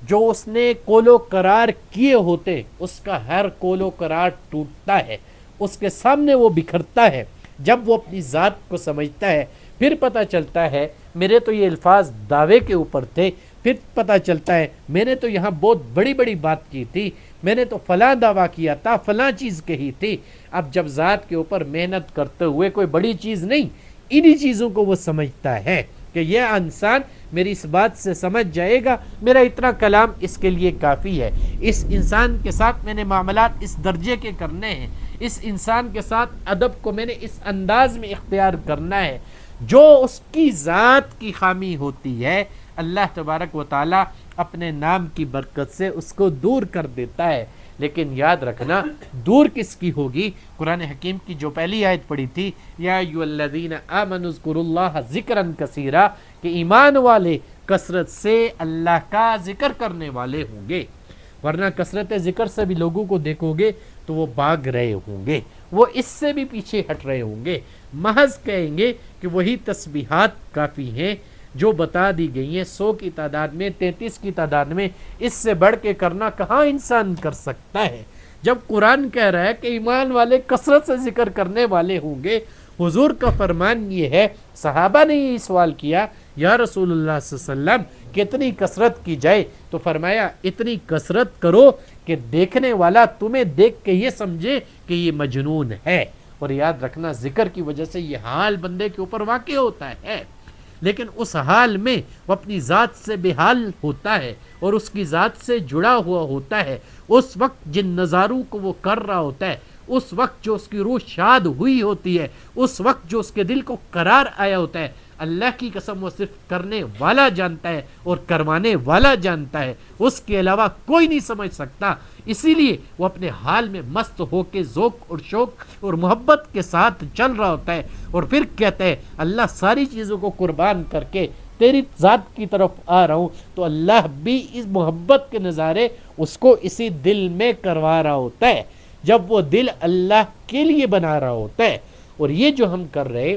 جو اس نے قول و قرار کیے ہوتے اس کا ہر قول و قرار ٹوٹتا ہے, اس کے سامنے وہ بکھرتا ہے. جب وہ اپنی ذات کو سمجھتا ہے پھر پتہ چلتا ہے میرے تو یہ الفاظ دعوے کے اوپر تھے, پھر پتہ چلتا ہے میں نے تو یہاں بہت بڑی بڑی بات کی تھی, میں نے تو فلاں دعویٰ کیا تھا, فلاں چیز کہی تھی. اب جب ذات کے اوپر محنت کرتے ہوئے کوئی بڑی چیز نہیں, انہی چیزوں کو وہ سمجھتا ہے کہ یہ انسان میری اس بات سے سمجھ جائے گا, میرا اتنا کلام اس کے لیے کافی ہے, اس انسان کے ساتھ میں نے معاملات اس درجے کے کرنے ہیں, اس انسان کے ساتھ ادب کو میں نے اس انداز میں اختیار کرنا ہے. جو اس کی ذات کی خامی ہوتی ہے اللہ تبارک و تعالی اپنے نام کی برکت سے اس کو دور کر دیتا ہے. لیکن یاد رکھنا دور کس کی ہوگی؟ قرآن حکیم کی جو پہلی آیت پڑھی تھی یا ایھا الذین آمنوا اذکروا اللہ ذکرا کثیرا, کہ ایمان والے کثرت سے اللہ کا ذکر کرنے والے ہوں گے. ورنہ کثرت ذکر سے بھی لوگوں کو دیکھو گے تو وہ بھاگ رہے ہوں گے, وہ اس سے بھی پیچھے ہٹ رہے ہوں گے, محض کہیں گے کہ وہی تسبیحات کافی ہیں, جو بتا دی گئی ہیں 100 کی تعداد میں 33 کی تعداد میں، اس سے بڑھ کے کرنا کہاں انسان کر سکتا ہے؟ جب قرآن کہہ رہا ہے کہ ایمان والے کثرت سے ذکر کرنے والے ہوں گے، حضور کا فرمان یہ ہے، صحابہ نے یہ سوال کیا یا رسول اللہ صلی اللہ علیہ وسلم کتنی کثرت کی جائے؟ تو فرمایا اتنی کثرت کرو کہ دیکھنے والا تمہیں دیکھ کے یہ سمجھے کہ یہ مجنون ہے۔ اور یاد رکھنا ذکر کی وجہ سے یہ حال بندے کے اوپر واقع ہوتا ہے، لیکن اس حال میں وہ اپنی ذات سے بے حال ہوتا ہے اور اس کی ذات سے جڑا ہوا ہوتا ہے۔ اس وقت جن نظاروں کو وہ کر رہا ہوتا ہے، اس وقت جو اس کی روح شاد ہوئی ہوتی ہے، اس وقت جو اس کے دل کو قرار آیا ہوتا ہے، اللہ کی قسم وہ صرف کرنے والا جانتا ہے اور کروانے والا جانتا ہے، اس کے علاوہ کوئی نہیں سمجھ سکتا۔ اسی لیے وہ اپنے حال میں مست ہو کے ذوق اور شوق اور محبت کے ساتھ چل رہا ہوتا ہے، اور پھر کہتا ہے اللہ ساری چیزوں کو قربان کر کے تیری ذات کی طرف آ رہا ہوں، تو اللہ بھی اس محبت کے نظارے اس کو اسی دل میں کروا رہا ہوتا ہے، جب وہ دل اللہ کے لیے بنا رہا ہوتا ہے۔ اور یہ جو ہم کر رہے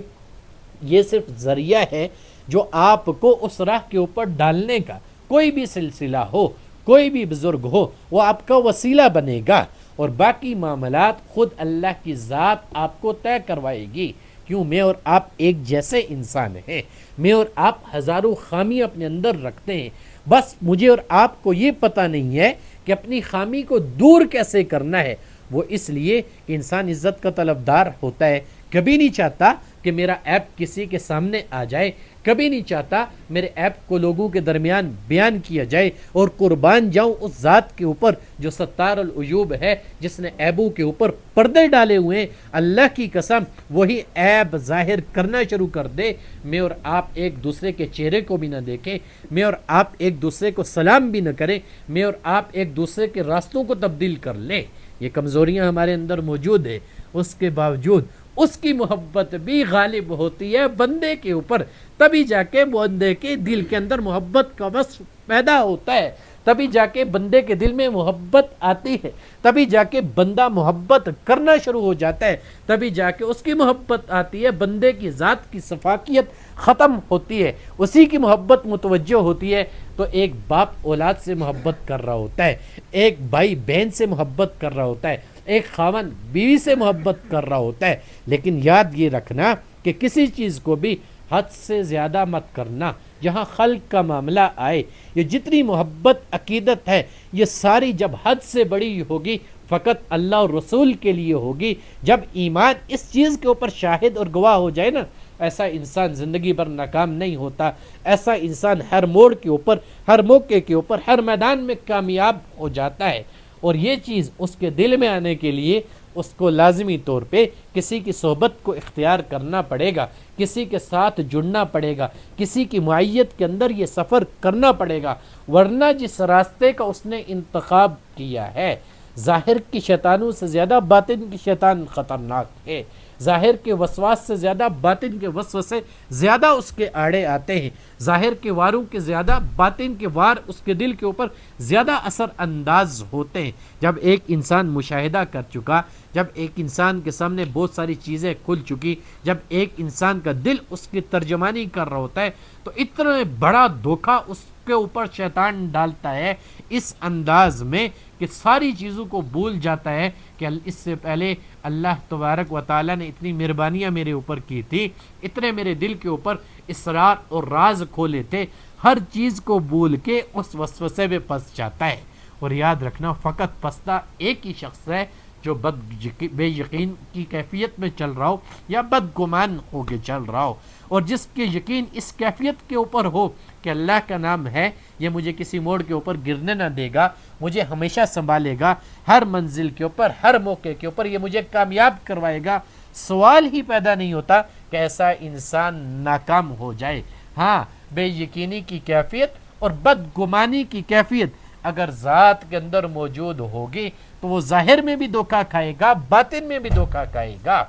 یہ صرف ذریعہ ہے جو آپ کو اس راہ کے اوپر ڈالنے کا۔ کوئی بھی سلسلہ ہو، کوئی بھی بزرگ ہو، وہ آپ کا وسیلہ بنے گا، اور باقی معاملات خود اللہ کی ذات آپ کو طے کروائے گی۔ کیوں؟ میں اور آپ ایک جیسے انسان ہیں، میں اور آپ ہزاروں خامی اپنے اندر رکھتے ہیں، بس مجھے اور آپ کو یہ پتہ نہیں ہے کہ اپنی خامی کو دور کیسے کرنا ہے۔ وہ اس لیے کہ انسان عزت کا طلبدار ہوتا ہے، کبھی نہیں چاہتا کہ میرا عیب کسی کے سامنے آ جائے، کبھی نہیں چاہتا میرے عیب کو لوگوں کے درمیان بیان کیا جائے، اور قربان جاؤں اس ذات کے اوپر جو ستار العیوب ہے، جس نے عیبوں کے اوپر پردے ڈالے ہوئے ہیں۔ اللہ کی قسم وہی عیب ظاہر کرنا شروع کر دے، میں اور آپ ایک دوسرے کے چہرے کو بھی نہ دیکھیں، میں اور آپ ایک دوسرے کو سلام بھی نہ کریں، میں اور آپ ایک دوسرے کے راستوں کو تبدیل کر لیں۔ یہ کمزوریاں ہمارے اندر موجود ہیں، اس کے باوجود اس کی محبت بھی غالب ہوتی ہے بندے کے اوپر، تبھی جا کے بندے کے دل کے اندر محبت کا وصف پیدا ہوتا ہے، تبھی جا کے بندے کے دل میں محبت آتی ہے، تبھی جا کے بندہ محبت کرنا شروع ہو جاتا ہے، تبھی جا کے اس کی محبت آتی ہے، بندے کی ذات کی صفاقیت ختم ہوتی ہے، اسی کی محبت متوجہ ہوتی ہے۔ تو ایک باپ اولاد سے محبت کر رہا ہوتا ہے، ایک بھائی بہن سے محبت کر رہا ہوتا ہے، ایک خاوند بیوی سے محبت کر رہا ہوتا ہے، لیکن یاد یہ رکھنا کہ کسی چیز کو بھی حد سے زیادہ مت کرنا۔ جہاں خلق کا معاملہ آئے، یہ جتنی محبت عقیدت ہے، یہ ساری جب حد سے بڑی ہوگی فقط اللہ اور رسول کے لیے ہوگی۔ جب ایمان اس چیز کے اوپر شاہد اور گواہ ہو جائے نا، ایسا انسان زندگی بھر ناکام نہیں ہوتا، ایسا انسان ہر موڑ کے اوپر، ہر موقع کے اوپر، ہر میدان میں کامیاب ہو جاتا ہے۔ اور یہ چیز اس کے دل میں آنے کے لیے اس کو لازمی طور پہ کسی کی صحبت کو اختیار کرنا پڑے گا، کسی کے ساتھ جڑنا پڑے گا، کسی کی معیت کے اندر یہ سفر کرنا پڑے گا، ورنہ جس راستے کا اس نے انتخاب کیا ہے، ظاہر کی شیطانوں سے زیادہ باطن کی شیطان خطرناک ہے، ظاہر کے وسواس سے زیادہ باطن کے وسوسے زیادہ اس کے آڑے آتے ہیں، ظاہر کے واروں کے زیادہ باطن کے وار اس کے دل کے اوپر زیادہ اثر انداز ہوتے ہیں۔ جب ایک انسان مشاہدہ کر چکا، جب ایک انسان کے سامنے بہت ساری چیزیں کھل چکی، جب ایک انسان کا دل اس کی ترجمانی کر رہا ہوتا ہے، تو اتنا بڑا دھوکہ اس کے اوپر شیطان ڈالتا ہے اس انداز میں کہ ساری چیزوں کو بھول جاتا ہے کہ اس سے پہلے اللہ تبارک و تعالیٰ نے اتنی مہربانیاں میرے اوپر کی تھی، اتنے میرے دل کے اوپر اسرار اور راز کھولے تھے، ہر چیز کو بھول کے اس وسوسے میں پھنس جاتا ہے۔ اور یاد رکھنا فقط پھنستا ایک ہی شخص ہے جو بے یقین کی کیفیت میں چل رہا ہو یا بدگمان ہو کے چل رہا ہو، اور جس کے یقین اس کیفیت کے اوپر ہو کہ اللہ کا نام ہے، یہ مجھے کسی موڑ کے اوپر گرنے نہ دے گا، مجھے ہمیشہ سنبھالے گا، ہر منزل کے اوپر، ہر موقع کے اوپر یہ مجھے کامیاب کروائے گا، سوال ہی پیدا نہیں ہوتا کہ ایسا انسان ناکام ہو جائے۔ ہاں، بے یقینی کی کیفیت اور بدگمانی کی کیفیت اگر ذات کے اندر موجود ہوگی تو وہ ظاہر میں بھی دھوکہ کھائے گا، باطن میں بھی دھوکہ کھائے گا،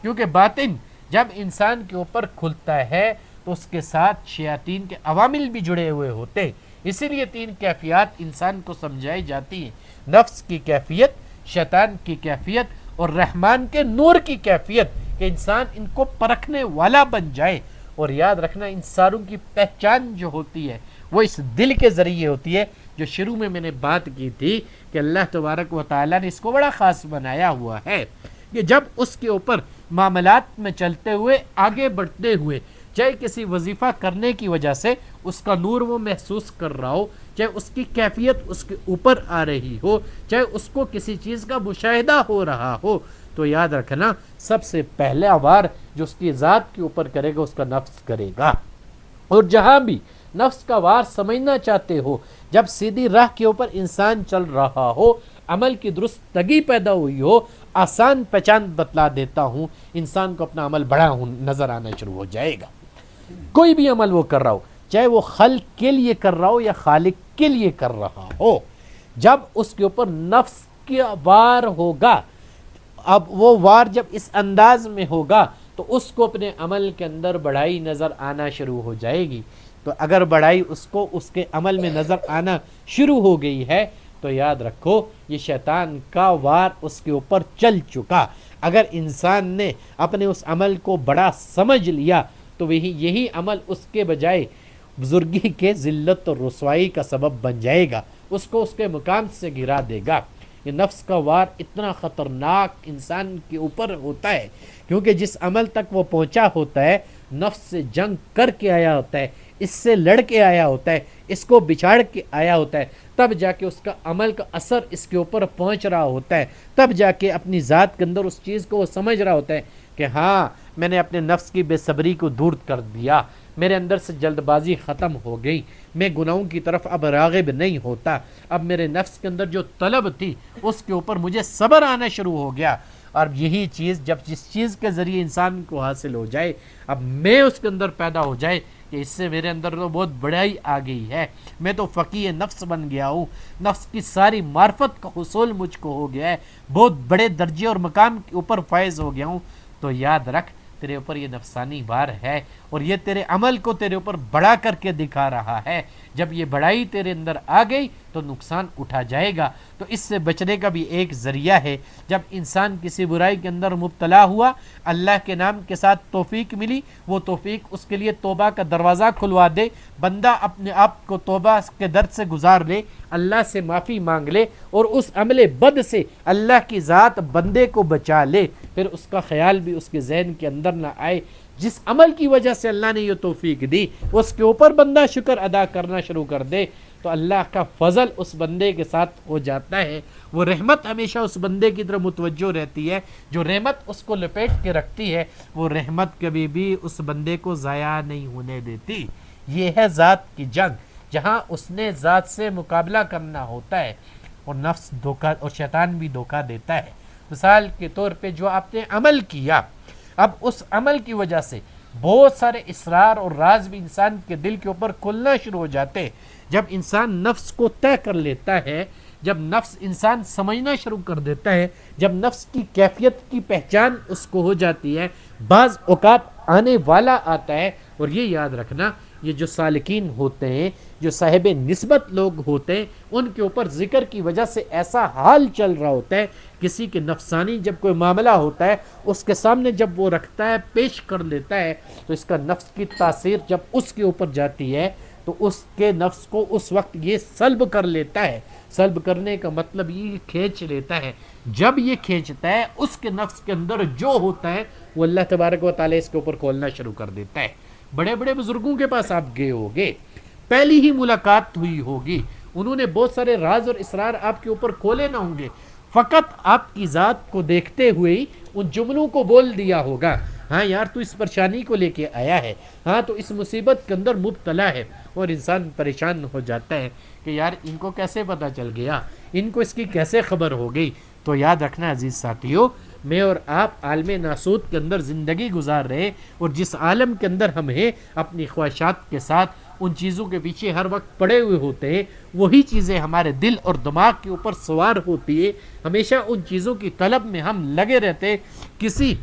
کیونکہ باطن جب انسان کے اوپر کھلتا ہے تو اس کے ساتھ شیاطین کے عوامل بھی جڑے ہوئے ہوتے ہیں۔ اسی لیے 3 کیفیات انسان کو سمجھائی جاتی ہیں: نفس کی کیفیت، شیطان کی کیفیت اور رحمان کے نور کی کیفیت، کہ انسان ان کو پرکھنے والا بن جائے، اور یاد رکھنا انسانوں کی پہچان جو ہوتی ہے وہ اس دل کے ذریعے ہوتی ہے، جو شروع میں نے بات کی تھی کہ اللہ تبارک و تعالیٰ نے اس کو بڑا خاص بنایا ہوا ہے کہ جب اس کے اوپر معاملات میں چلتے ہوئے آگے بڑھتے ہوئے چاہے کسی وظیفہ کرنے کی وجہ سے اس کا نور وہ محسوس کر رہا ہو، چاہے اس کی کیفیت اس کے اوپر آ رہی ہو، چاہے اس کو کسی چیز کا مشاہدہ ہو رہا ہو، تو یاد رکھنا سب سے پہلا وار جو اس کی ذات کے اوپر کرے گا اس کا نفس کرے گا۔ اور جہاں بھی نفس کا وار سمجھنا چاہتے ہو، جب سیدھی راہ کے اوپر انسان چل رہا ہو، عمل کی درست تگی پیدا ہوئی ہو، آسان پہچان بتلا دیتا ہوں، انسان کو اپنا عمل بڑا نظر آنا شروع ہو جائے گا۔ کوئی بھی عمل وہ کر رہا ہو، چاہے وہ خلق کے لیے کر رہا ہو یا خالق کے لیے کر رہا ہو، جب اس کے اوپر نفس کا وار ہوگا، اب وہ وار جب اس انداز میں ہوگا تو اس کو اپنے عمل کے اندر بڑائی نظر آنا شروع ہو جائے گی۔ تو اگر بڑائی اس کو اس کے عمل میں نظر آنا شروع ہو گئی ہے تو یاد رکھو یہ شیطان کا وار اس کے اوپر چل چکا۔ اگر انسان نے اپنے اس عمل کو بڑا سمجھ لیا تو یہی عمل اس کے بجائے بزرگی کے ذلت اور رسوائی کا سبب بن جائے گا، اس کو اس کے مقام سے گرا دے گا۔ یہ نفس کا وار اتنا خطرناک انسان کے اوپر ہوتا ہے کیونکہ جس عمل تک وہ پہنچا ہوتا ہے نفس سے جنگ کر کے آیا ہوتا ہے، اس سے لڑ کے آیا ہوتا ہے، اس کو بچھاڑ کے آیا ہوتا ہے، تب جا کے اس کا عمل کا اثر اس کے اوپر پہنچ رہا ہوتا ہے، تب جا کے اپنی ذات کے اندر اس چیز کو وہ سمجھ رہا ہوتا ہے کہ ہاں میں نے اپنے نفس کی بے صبری کو دور کر دیا، میرے اندر سے جلد بازی ختم ہو گئی، میں گناہوں کی طرف اب راغب نہیں ہوتا، اب میرے نفس کے اندر جو طلب تھی اس کے اوپر مجھے صبر آنا شروع ہو گیا۔ اور یہی چیز جب جس چیز کے ذریعے انسان کو حاصل ہو جائے، اب میں اس کے اندر پیدا ہو جائے کہ اس سے میرے اندر تو بہت بڑائی آ گئی ہے، میں تو فقیہ نفس بن گیا ہوں، نفس کی ساری معرفت کا حصول مجھ کو ہو گیا ہے، بہت بڑے درجے اور مقام کے اوپر فائز ہو گیا ہوں، تو یاد رکھ تیرے اوپر یہ نفسانی بار ہے اور یہ تیرے عمل کو تیرے اوپر بڑا کر کے دکھا رہا ہے۔ جب یہ بڑائی تیرے اندر آ گئی تو نقصان اٹھا جائے گا۔ تو اس سے بچنے کا بھی ایک ذریعہ ہے، جب انسان کسی برائی کے اندر مبتلا ہوا، اللہ کے نام کے ساتھ توفیق ملی، وہ توفیق اس کے لیے توبہ کا دروازہ کھلوا دے، بندہ اپنے آپ کو توبہ کے درد سے گزار لے، اللہ سے معافی مانگ لے اور اس عمل بد سے اللہ کی ذات بندے کو بچا لے، پھر اس کا خیال بھی اس کے ذہن کے اندر نہ آئے جس عمل کی وجہ سے اللہ نے یہ توفیق دی اس کے اوپر بندہ شکر ادا کرنا شروع کر دے، تو اللہ کا فضل اس بندے کے ساتھ ہو جاتا ہے، وہ رحمت ہمیشہ اس بندے کی طرف متوجہ رہتی ہے، جو رحمت اس کو لپیٹ کے رکھتی ہے وہ رحمت کبھی بھی اس بندے کو ضائع نہیں ہونے دیتی۔ یہ ہے ذات کی جنگ، جہاں اس نے ذات سے مقابلہ کرنا ہوتا ہے اور نفس دھوکہ اور شیطان بھی دھوکہ دیتا ہے۔ مثال کے طور پہ جو آپ نے عمل کیا، اب اس عمل کی وجہ سے بہت سارے اسرار اور راز بھی انسان کے دل کے اوپر کھلنا شروع ہو جاتے ہیں۔ جب انسان نفس کو طے کر لیتا ہے، جب نفس انسان سمجھنا شروع کر دیتا ہے، جب نفس کی کیفیت کی پہچان اس کو ہو جاتی ہے، بعض اوقات آنے والا آتا ہے، اور یہ یاد رکھنا یہ جو سالکین ہوتے ہیں، جو صاحب نسبت لوگ ہوتے ہیں، ان کے اوپر ذکر کی وجہ سے ایسا حال چل رہا ہوتا ہے، کسی کے نفسانی جب کوئی معاملہ ہوتا ہے اس کے سامنے جب وہ رکھتا ہے، پیش کر لیتا ہے، تو اس کا نفس کی تاثیر جب اس کے اوپر جاتی ہے تو اس کے نفس کو اس وقت یہ سلب کر لیتا ہے۔ سلب کرنے کا مطلب یہ کھینچ لیتا ہے، جب یہ کھینچتا ہے اس کے نفس کے اندر جو ہوتا ہے وہ اللہ تبارک و تعالیٰ اس کے اوپر کھولنا شروع کر دیتا ہے۔ بڑے بڑے بزرگوں کے پاس آپ گئے ہوگے، پہلی ہی ملاقات ہوئی ہوگی، انہوں نے بہت سارے راز اور اسرار آپ کے اوپر کھولے نہ ہوں گے، فقط آپ کی ذات کو دیکھتے ہوئے ہی ان جملوں کو بول دیا ہوگا، ہاں یار تو اس پریشانی کو لے کے آیا ہے، ہاں تو اس مصیبت کے اندر مبتلا ہے، اور انسان پریشان ہو جاتا ہے کہ یار ان کو کیسے پتہ چل گیا، ان کو اس کی کیسے خبر ہو گئی۔ تو یاد رکھنا عزیز ساتھیو، میں اور آپ عالم ناسوت کے اندر زندگی گزار رہے، اور جس عالم کے اندر ہم ہیں اپنی خواہشات کے ساتھ ان چیزوں کے پیچھے ہر وقت پڑے ہوئے ہوتے ہیں، وہی چیزیں ہمارے دل اور دماغ کے اوپر سوار ہوتی ہے، ہمیشہ ان چیزوں کی طلب میں ہم لگے رہتے ہیں۔ کسی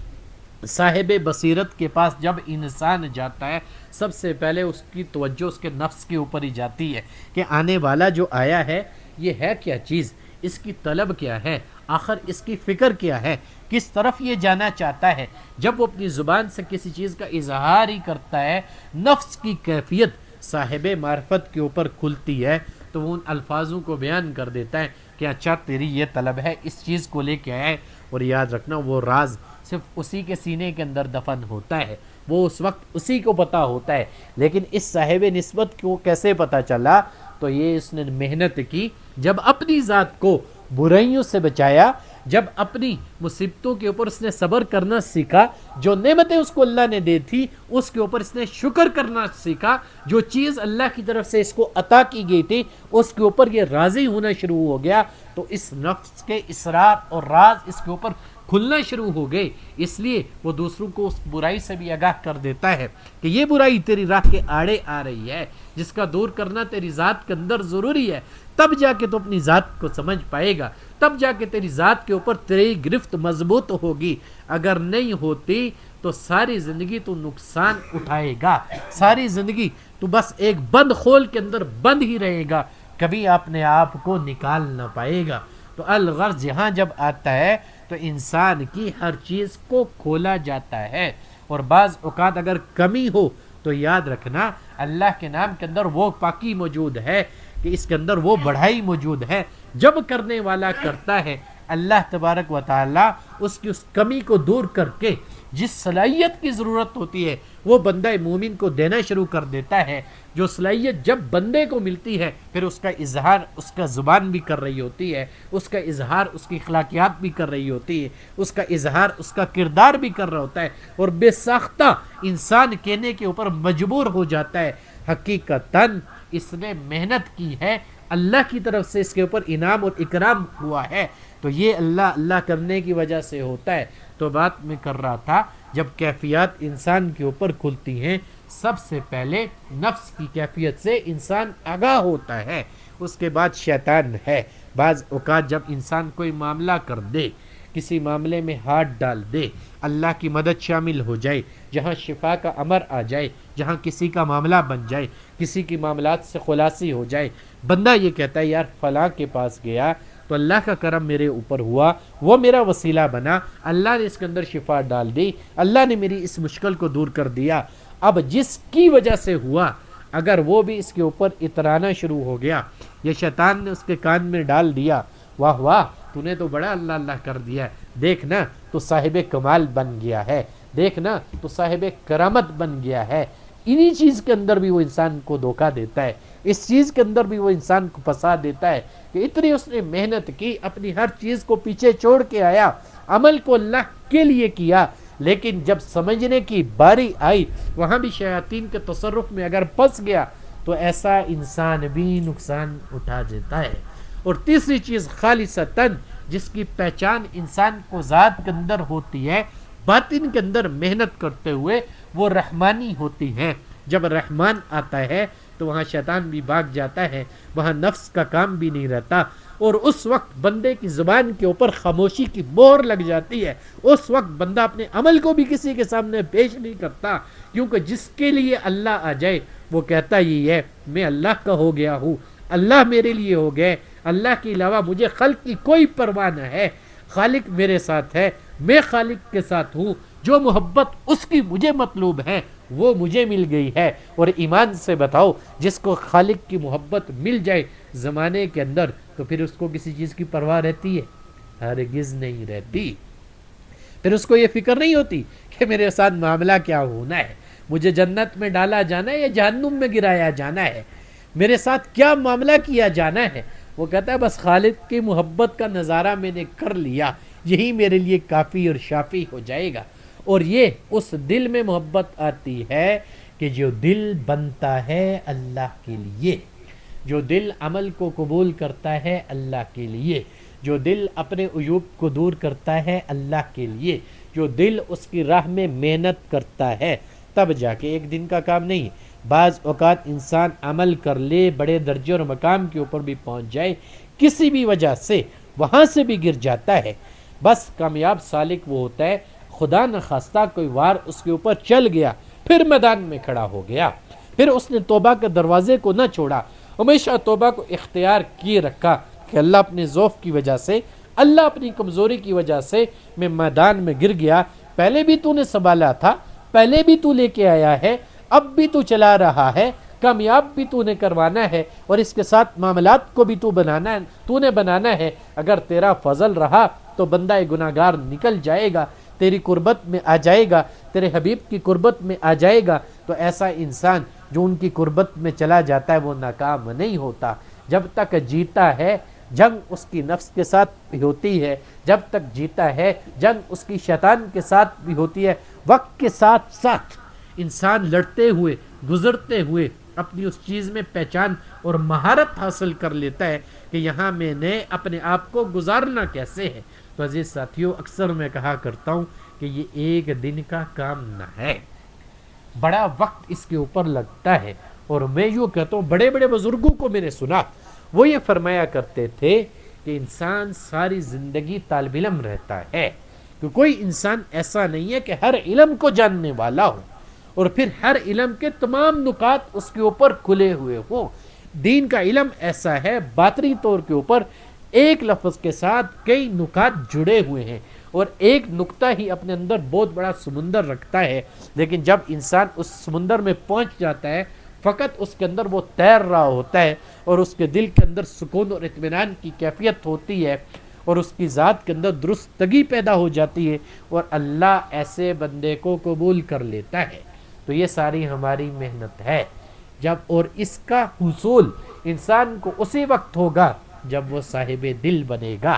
صاحب بصیرت کے پاس جب انسان جاتا ہے سب سے پہلے اس کی توجہ اس کے نفس کے اوپر ہی جاتی ہے کہ آنے والا جو آیا ہے یہ ہے کیا چیز، اس کی طلب کیا ہے، آخر اس کی فکر کیا ہے، کس طرف یہ جانا چاہتا ہے۔ جب وہ اپنی زبان سے کسی چیز کا اظہار ہی کرتا ہے، نفس کی کیفیت صاحب معرفت کے اوپر کھلتی ہے، تو وہ ان الفاظوں کو بیان کر دیتا ہے کہ اچھا تیری یہ طلب ہے، اس چیز کو لے کے آئے۔ اور یاد رکھنا وہ راز صرف اسی کے سینے کے اندر دفن ہوتا ہے، وہ اس وقت اسی کو پتہ ہوتا ہے، لیکن اس صاحب نسبت کو کیسے پتہ چلا؟ تو یہ اس نے محنت کی، جب اپنی ذات کو برائیوں سے بچایا، جب اپنی مصیبتوں کے اوپر اس نے صبر کرنا سیکھا، جو نعمتیں اس کو اللہ نے دی تھی اس کے اوپر اس نے شکر کرنا سیکھا، جو چیز اللہ کی طرف سے اس کو عطا کی گئی تھی اس کے اوپر یہ راضی ہونا شروع ہو گیا، تو اس نفس کے اسرار اور راز اس کے اوپر کھلنا شروع ہو گئے۔ اس لیے وہ دوسروں کو اس برائی سے بھی آگاہ کر دیتا ہے کہ یہ برائی تیری راہ کے آڑے آ رہی ہے، جس کا دور کرنا تیری ذات کے اندر ضروری ہے، تب جا کے تو اپنی ذات کو سمجھ پائے گا، تب جا کے تیری ذات کے اوپر تیری گرفت مضبوط ہوگی۔ اگر نہیں ہوتی تو ساری زندگی تو نقصان اٹھائے گا، ساری زندگی تو بس ایک بند خول کے اندر بند ہی رہے گا، کبھی اپنے آپ کو نکال نہ پائے گا۔ تو الغرض یہاں جب آتا ہے تو انسان کی ہر چیز کو کھولا جاتا ہے، اور بعض اوقات اگر کمی ہو تو یاد رکھنا اللہ کے نام کے اندر وہ پاکی موجود ہے کہ اس کے اندر وہ بڑھائی موجود ہے۔ جب کرنے والا کرتا ہے، اللہ تبارک و تعالی اس کی اس کمی کو دور کر کے جس صلاحیت کی ضرورت ہوتی ہے وہ بندہ مومن کو دینا شروع کر دیتا ہے۔ جو صلاحیت جب بندے کو ملتی ہے پھر اس کا اظہار اس کا زبان بھی کر رہی ہوتی ہے، اس کا اظہار اس کی اخلاقیات بھی کر رہی ہوتی ہے، اس کا اظہار اس کا کردار بھی کر رہا ہوتا ہے، اور بے ساختہ انسان کہنے کے اوپر مجبور ہو جاتا ہے حقیقتاً اس نے محنت کی ہے، اللہ کی طرف سے اس کے اوپر انعام اور اکرام ہوا ہے، تو یہ اللہ کرنے کی وجہ سے ہوتا ہے۔ تو بات میں کر رہا تھا جب کیفیات انسان کے اوپر کھلتی ہیں، سب سے پہلے نفس کی کیفیت سے انسان آگاہ ہوتا ہے، اس کے بعد شیطان ہے۔ بعض اوقات جب انسان کوئی معاملہ کر دے، کسی معاملے میں ہاتھ ڈال دے، اللہ کی مدد شامل ہو جائے، جہاں شفا کا امر آ جائے، جہاں کسی کا معاملہ بن جائے، کسی کی معاملات سے خلاصی ہو جائے، بندہ یہ کہتا ہے یار فلاں کے پاس گیا تو اللہ کا کرم میرے اوپر ہوا، وہ میرا وسیلہ بنا، اللہ نے اس کے اندر شفا ڈال دی، اللہ نے میری اس مشکل کو دور کر دیا۔ اب جس کی وجہ سے ہوا اگر وہ بھی اس کے اوپر اترانا شروع ہو گیا، یہ شیطان نے اس کے کان میں ڈال دیا، واہ واہ تو نے تو بڑا اللہ اللہ کر دیا ہے، دیکھنا تو صاحب کمال بن گیا ہے، دیکھنا تو صاحب کرامت بن گیا ہے، انہی چیز کے اندر بھی وہ انسان کو دھوکہ دیتا ہے، اس چیز کے اندر بھی وہ انسان کو پھنسا دیتا ہے کہ اتنی اس نے محنت کی، اپنی ہر چیز کو پیچھے چھوڑ کے آیا، عمل کو اللہ کے لیے کیا، لیکن جب سمجھنے کی باری آئی وہاں بھی شیاطین کے تصرف میں اگر پھنس گیا تو ایسا انسان بھی نقصان اٹھا دیتا ہے۔ اور تیسری چیز خالصتاً جس کی پہچان انسان کو ذات کے اندر ہوتی ہے، باطن کے اندر محنت کرتے ہوئے، وہ رحمانی ہوتی ہے۔ جب رحمان آتا ہے تو وہاں شیطان بھی بھاگ جاتا ہے، وہاں نفس کا کام بھی نہیں رہتا، اور اس وقت بندے کی زبان کے اوپر خاموشی کی مہر لگ جاتی ہے، اس وقت بندہ اپنے عمل کو بھی کسی کے سامنے پیش نہیں کرتا، کیونکہ جس کے لیے اللہ آ جائے وہ کہتا ہی ہے میں اللہ کا ہو گیا ہوں، اللہ میرے لیے ہو گئے، اللہ کے علاوہ مجھے خلق کی کوئی پرواہ نہ ہے، خالق میرے ساتھ ہے، میں خالق کے ساتھ ہوں، جو محبت اس کی مجھے مطلوب ہے وہ مجھے مل گئی ہے۔ اور ایمان سے بتاؤ جس کو خالق کی محبت مل جائے زمانے کے اندر تو پھر اس کو کسی چیز کی پرواہ رہتی ہے؟ ہرگز نہیں رہتی۔ پھر اس کو یہ فکر نہیں ہوتی کہ میرے ساتھ معاملہ کیا ہونا ہے، مجھے جنت میں ڈالا جانا ہے یا جہنم میں گرایا جانا ہے، میرے ساتھ کیا معاملہ کیا جانا ہے۔ وہ کہتا ہے بس خالق کی محبت کا نظارہ میں نے کر لیا، یہی میرے لیے کافی اور شافی ہو جائے گا۔ اور یہ اس دل میں محبت آتی ہے کہ جو دل بنتا ہے اللہ کے لیے، جو دل عمل کو قبول کرتا ہے اللہ کے لیے، جو دل اپنے عیوب کو دور کرتا ہے اللہ کے لیے، جو دل اس کی راہ میں محنت کرتا ہے، تب جا کے ایک دن کا کام نہیں۔ بعض اوقات انسان عمل کر لے، بڑے درجے اور مقام کے اوپر بھی پہنچ جائے، کسی بھی وجہ سے وہاں سے بھی گر جاتا ہے۔ بس کامیاب سالک وہ ہوتا ہے خدا نخواستہ کوئی وار اس کے اوپر چل گیا، پھر میدان میں کھڑا ہو گیا، پھر اس نے توبہ کے دروازے کو نہ چھوڑا، ہمیشہ توبہ کو اختیار کیے رکھا، کہ اللہ اپنے ذوف کی وجہ سے، اللہ اپنی کمزوری کی وجہ سے میں میدان میں گر گیا، پہلے بھی تو نے سنبھالا تھا، پہلے بھی تو لے کے آیا ہے، اب بھی تو چلا رہا ہے، کامیاب بھی تو نے کروانا ہے، اور اس کے ساتھ معاملات کو بھی تو بنانا ہے، تو نے بنانا ہے۔ اگر تیرا فضل رہا تو بندہ گناہگار نکل جائے گا، تیری قربت میں آ جائے گا، تیرے حبیب کی قربت میں آ جائے گا۔ تو ایسا انسان جو ان کی قربت میں چلا جاتا ہے وہ ناکام نہیں ہوتا۔ جب تک جیتا ہے جنگ اس کی نفس کے ساتھ بھی ہوتی ہے، جب تک جیتا ہے جنگ اس کی شیطان کے ساتھ بھی ہوتی ہے۔ وقت کے ساتھ ساتھ انسان لڑتے ہوئے، گزرتے ہوئے اپنی اس چیز میں پہچان اور مہارت حاصل کر لیتا ہے کہ یہاں میں نے اپنے آپ کو گزارنا کیسے ہے۔ تو عزیز ساتھیوں، اکثر میں کہا کرتا ہوں کہ یہ ایک دن کا کام نہ ہے، بڑا وقت اس کے اوپر لگتا ہے۔ اور میں یوں کہتا ہوں، بڑے بڑے بزرگوں کو میں نے سنا، وہ یہ فرمایا کرتے تھے کہ انسان ساری زندگی طالب علم رہتا ہے، کہ کوئی انسان ایسا نہیں ہے کہ ہر علم کو جاننے والا ہو اور پھر ہر علم کے تمام نکات اس کے اوپر کھلے ہوئے ہوں۔ دین کا علم ایسا ہے، باطنی طور کے اوپر ایک لفظ کے ساتھ کئی نکات جڑے ہوئے ہیں، اور ایک نقطہ ہی اپنے اندر بہت بڑا سمندر رکھتا ہے، لیکن جب انسان اس سمندر میں پہنچ جاتا ہے فقط اس کے اندر وہ تیر رہا ہوتا ہے، اور اس کے دل کے اندر سکون اور اطمینان کی کیفیت ہوتی ہے، اور اس کی ذات کے اندر درستگی پیدا ہو جاتی ہے، اور اللہ ایسے بندے کو قبول کر لیتا ہے۔ تو یہ ساری ہماری محنت ہے جب، اور اس کا حصول انسان کو اسی وقت ہوگا جب وہ صاحب دل بنے گا۔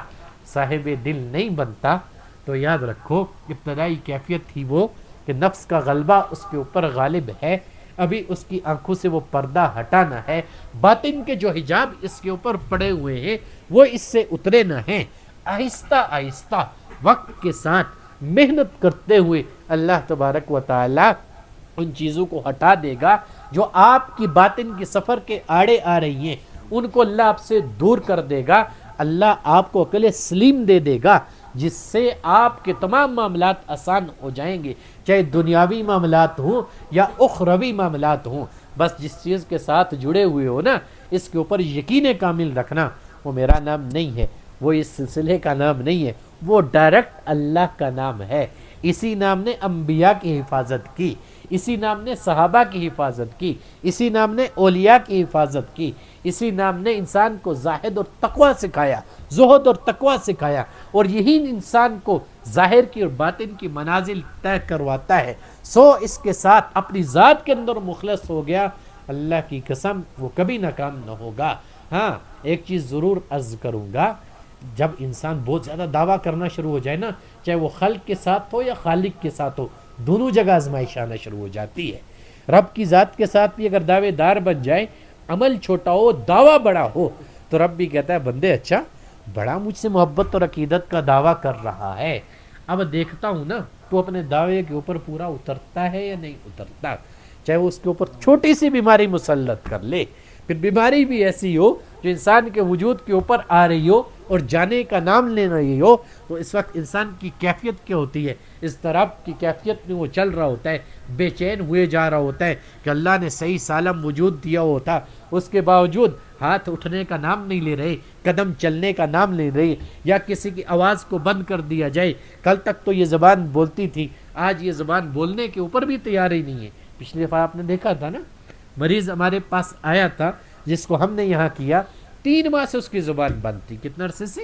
صاحب دل نہیں بنتا تو یاد رکھو ابتدائی کیفیت ہی وہ کہ نفس کا غلبہ اس کے اوپر غالب ہے، ابھی اس کی آنکھوں سے وہ پردہ ہٹانا ہے، باطن کے جو حجاب اس کے اوپر پڑے ہوئے ہیں وہ اس سے اترے نہ ہیں۔ آہستہ آہستہ وقت کے ساتھ محنت کرتے ہوئے اللہ تبارک و تعالی ان چیزوں کو ہٹا دے گا جو آپ کی باطن کی سفر کے آڑے آ رہی ہیں، ان کو اللہ آپ سے دور کر دے گا۔ اللہ آپ کو عقل سلیم دے دے گا جس سے آپ کے تمام معاملات آسان ہو جائیں گے، چاہے دنیاوی معاملات ہوں یا اخروی معاملات ہوں۔ بس جس چیز کے ساتھ جڑے ہوئے ہو نا، اس کے اوپر یقین کامل رکھنا۔ وہ میرا نام نہیں ہے، وہ اس سلسلے کا نام نہیں ہے، وہ ڈائریکٹ اللہ کا نام ہے۔ اسی نام نے انبیاء کی حفاظت کی، اسی نام نے صحابہ کی حفاظت کی، اسی نام نے اولیاء کی حفاظت کی، اسی نام نے انسان کو زاہد اور تقوی سکھایا، زہد اور تقوی سکھایا، اور یہی انسان کو ظاہر کی اور باطن کی منازل طے کرواتا ہے۔ سو اس کے ساتھ اپنی ذات کے اندر مخلص ہو گیا، اللہ کی قسم وہ کبھی ناکام نہ ہوگا۔ ہاں ایک چیز ضرور عرض کروں گا، جب انسان بہت زیادہ دعویٰ کرنا شروع ہو جائے نا، چاہے وہ خلق کے ساتھ ہو یا خالق کے ساتھ ہو، دونوں جگہ آزمائش آنا شروع ہو جاتی ہے۔ رب کی ذات کے ساتھ بھی اگر دعوے دار بن جائے، عمل چھوٹا ہو دعویٰ بڑا ہو، تو رب بھی کہتا ہے بندے اچھا بڑا مجھ سے محبت اور عقیدت کا دعویٰ کر رہا ہے، اب دیکھتا ہوں نا تو اپنے دعوے کے اوپر پورا اترتا ہے یا نہیں اترتا۔ چاہے وہ اس کے اوپر چھوٹی سی بیماری مسلط کر لے، پھر بیماری بھی ایسی ہو جو انسان کے وجود کے اوپر آ رہی ہو اور جانے کا نام لے رہی ہو، تو اس وقت انسان کی کیفیت کیا ہوتی ہے؟ اضطراب کی کیفیت میں وہ چل رہا ہوتا ہے، بے چین ہوئے جا رہا ہوتا ہے کہ اللہ نے صحیح سالم وجود دیا ہوتا، اس کے باوجود ہاتھ اٹھنے کا نام نہیں لے رہے، قدم چلنے کا نام نہیں رہے، یا کسی کی آواز کو بند کر دیا جائے۔ کل تک تو یہ زبان بولتی تھی، آج یہ زبان بولنے کے اوپر بھی تیار ہی نہیں ہے۔ پچھلی دفعہ آپ نے دیکھا تھا نا، مریض ہمارے پاس آیا تھا جس کو ہم نے یہاں کیا، 3 ماہ سے اس کی زبان بند تھی۔ کتنا عرصے سے؟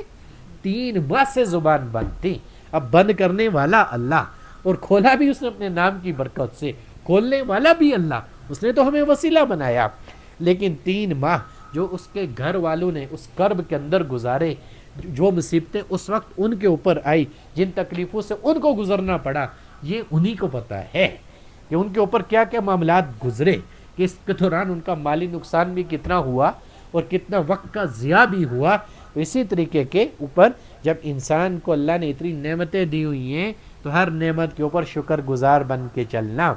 3 ماہ سے زبان بند تھی۔ اب بند کرنے والا اللہ، اور کھولا بھی اس نے اپنے نام کی برکت سے، کھولنے والا بھی اللہ، اس نے تو ہمیں وسیلہ بنایا۔ لیکن 3 ماہ جو اس کے گھر والوں نے اس کرب کے اندر گزارے، جو مصیبتیں اس وقت ان کے اوپر آئی، جن تکلیفوں سے ان کو گزرنا پڑا، یہ انہی کو پتہ ہے کہ ان کے اوپر کیا کیا معاملات گزرے، کہ اس کے دوران ان کا مالی نقصان بھی کتنا ہوا اور کتنا وقت کا ضیاع بھی ہوا۔ تو اسی طریقے کے اوپر جب انسان کو اللہ نے اتنی نعمتیں دی ہوئی ہیں تو ہر نعمت کے اوپر شکر گزار بن کے چلنا،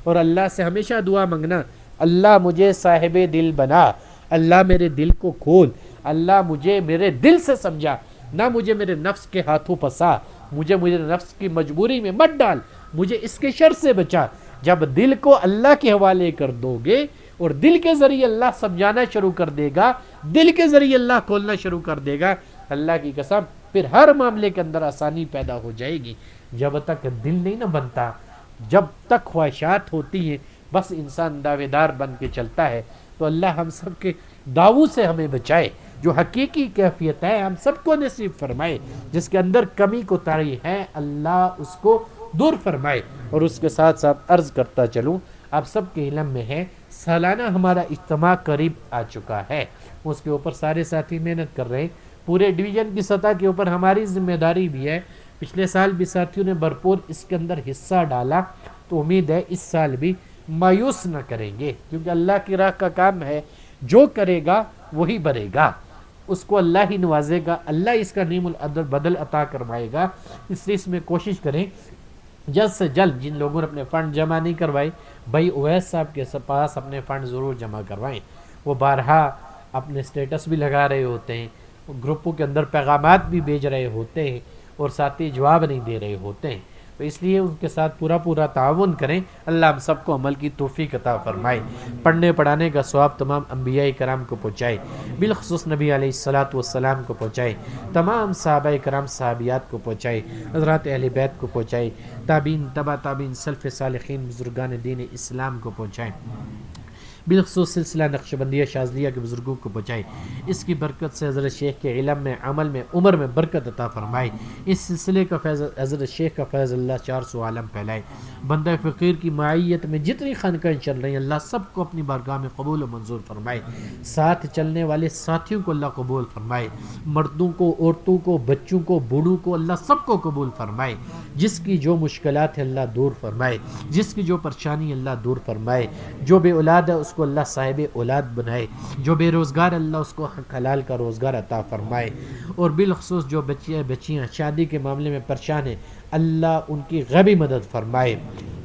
اور اللہ سے ہمیشہ دعا مانگنا، اللہ مجھے صاحب دل بنا، اللہ میرے دل کو کھول، اللہ مجھے میرے دل سے سمجھا، نہ مجھے میرے نفس کے ہاتھوں پھنسا، مجھے نفس کی مجبوری میں مت ڈال، مجھے اس کے شر سے بچا۔ جب دل کو اللہ کے حوالے کر دو گے، اور دل کے ذریعے اللہ سمجھانا شروع کر دے گا، دل کے ذریعے اللہ کھولنا شروع کر دے گا، اللہ کی قسم پھر ہر معاملے کے اندر آسانی پیدا ہو جائے گی۔ جب تک دل نہیں نہ بنتا، جب تک خواہشات ہوتی ہیں، بس انسان دعوے دار بن کے چلتا ہے۔ تو اللہ ہم سب کے دعووں سے ہمیں بچائے، جو حقیقی کیفیت ہے ہم سب کو نصیب فرمائے، جس کے اندر کمی کوتاہی ہے اللہ اس کو دور فرمائے۔ اور اس کے ساتھ ساتھ عرض کرتا چلوں، آپ سب کے علم میں ہے سالانہ ہمارا اجتماع قریب آ چکا ہے، اس کے اوپر سارے ساتھی محنت کر رہے ہیں، پورے ڈویژن کی سطح کے اوپر ہماری ذمہ داری بھی ہے۔ پچھلے سال بھی ساتھیوں نے بھرپور اس کے اندر حصہ ڈالا، تو امید ہے اس سال بھی مایوس نہ کریں گے، کیونکہ اللہ کی راہ کا کام ہے، جو کرے گا وہی بھرے گا، اس کو اللہ ہی نوازے گا، اللہ اس کا نعم العدل بدل عطا کروائے گا۔ اس لیے اس میں کوشش کریں جلد سے جلد، جن لوگوں نے اپنے فنڈ جمع نہیں کروائے، بھائی اویس صاحب کے پاس اپنے فنڈ ضرور جمع کروائیں۔ وہ بارہا اپنے سٹیٹس بھی لگا رہے ہوتے ہیں، گروپوں کے اندر پیغامات بھی بھیج رہے ہوتے ہیں، اور ساتھی جواب نہیں دے رہے ہوتے ہیں، تو اس لیے ان کے ساتھ پورا تعاون کریں۔ اللہ ہم سب کو عمل کی توفیق عطا فرمائے، پڑھنے پڑھانے کا ثواب تمام انبیاء کرام کو پہنچائے، بالخصوص نبی علیہ الصلاۃ والسلام کو پہنچائے، تمام صحابہ کرام صحابیات کو پہنچائے، حضرات اہل بیت کو پہنچائے، تابعین تبع تابعین سلف صالحین بزرگان دین اسلام کو پہنچائے، بالخصوص سلسلہ نقشبندیہ شاذلیہ کے بزرگوں کو پہنچائے۔ اس کی برکت سے حضرت شیخ کے علم میں، عمل میں، عمر میں برکت عطا فرمائے۔ اس سلسلے کا فیض، حضرت شیخ کا فیض اللہ 400 عالم پھیلائے۔ بندہ فقیر کی معیت میں جتنی خانقاہیں چل رہی ہیں، اللہ سب کو اپنی بارگاہ میں قبول و منظور فرمائے۔ ساتھ چلنے والے ساتھیوں کو اللہ قبول فرمائے، مردوں کو، عورتوں کو، بچوں کو، بوڑھوں کو اللہ سب کو قبول فرمائے۔ جس کی جو مشکلات ہے اللہ دور فرمائے، جس کی جو پریشانی اللہ دور فرمائے، جو بے اولاد ہے اس کو اللہ صاحب اولاد بنائے، جو بے روزگار اللہ اس کو حق حلال کا روزگار عطا فرمائے، اور بالخصوص جو بچیاں شادی کے معاملے میں پریشان ہیں، اللہ ان کی غیبی مدد فرمائے،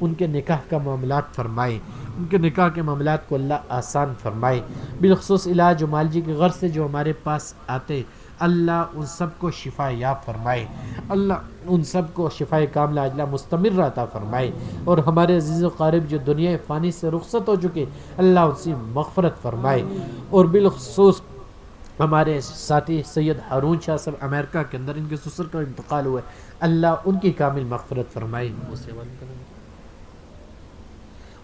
ان کے نکاح کا معاملات فرمائے، ان کے نکاح کے معاملات کو اللہ آسان فرمائے۔ بالخصوص علاج و معالجے کی غرض سے جو ہمارے پاس آتے، اللہ ان سب کو شفا یاب فرمائے، اللہ ان سب کو شفا کاملہ عاجلہ مستمر عطا فرمائے، اور ہمارے عزیز و قارب جو دنیا فانی سے رخصت ہو چکے، اللہ ان سے مغفرت فرمائے، اور بالخصوص ہمارے ساتھی سید ہارون شاہ صاحب امریکہ کے اندر، ان کے سسر کا انتقال ہوا ہے، اللہ ان کی کامل مغفرت فرمائے۔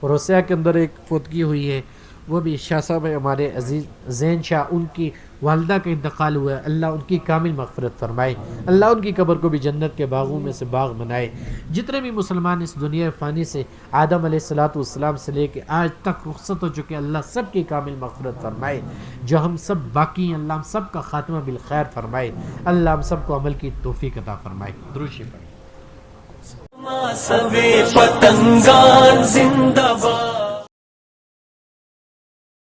اور روسیہ کے اندر ایک فوتگی ہوئی ہے، وہ بھی شاہ صاحب ہے ہمارے عزیز زین شاہ، ان کی والدہ کا انتقال ہوا ہے، اللہ ان کی کامل مغفرت فرمائے، اللہ ان کی قبر کو بھی جنت کے باغوں میں سے باغ بنائے۔ جتنے بھی مسلمان اس دنیا فانی سے آدم علیہ الصلوۃ والسلام سے لے کے آج تک رخصت ہو چکے، اللہ سب کی کامل مغفرت فرمائے۔ جو ہم سب باقی ہیں، اللہ ہم سب کا خاتمہ بالخیر فرمائے، اللہ ہم سب کو عمل کی توفیق عطا فرمائے۔ درود شریف سبے پتنگان زندہ باد۔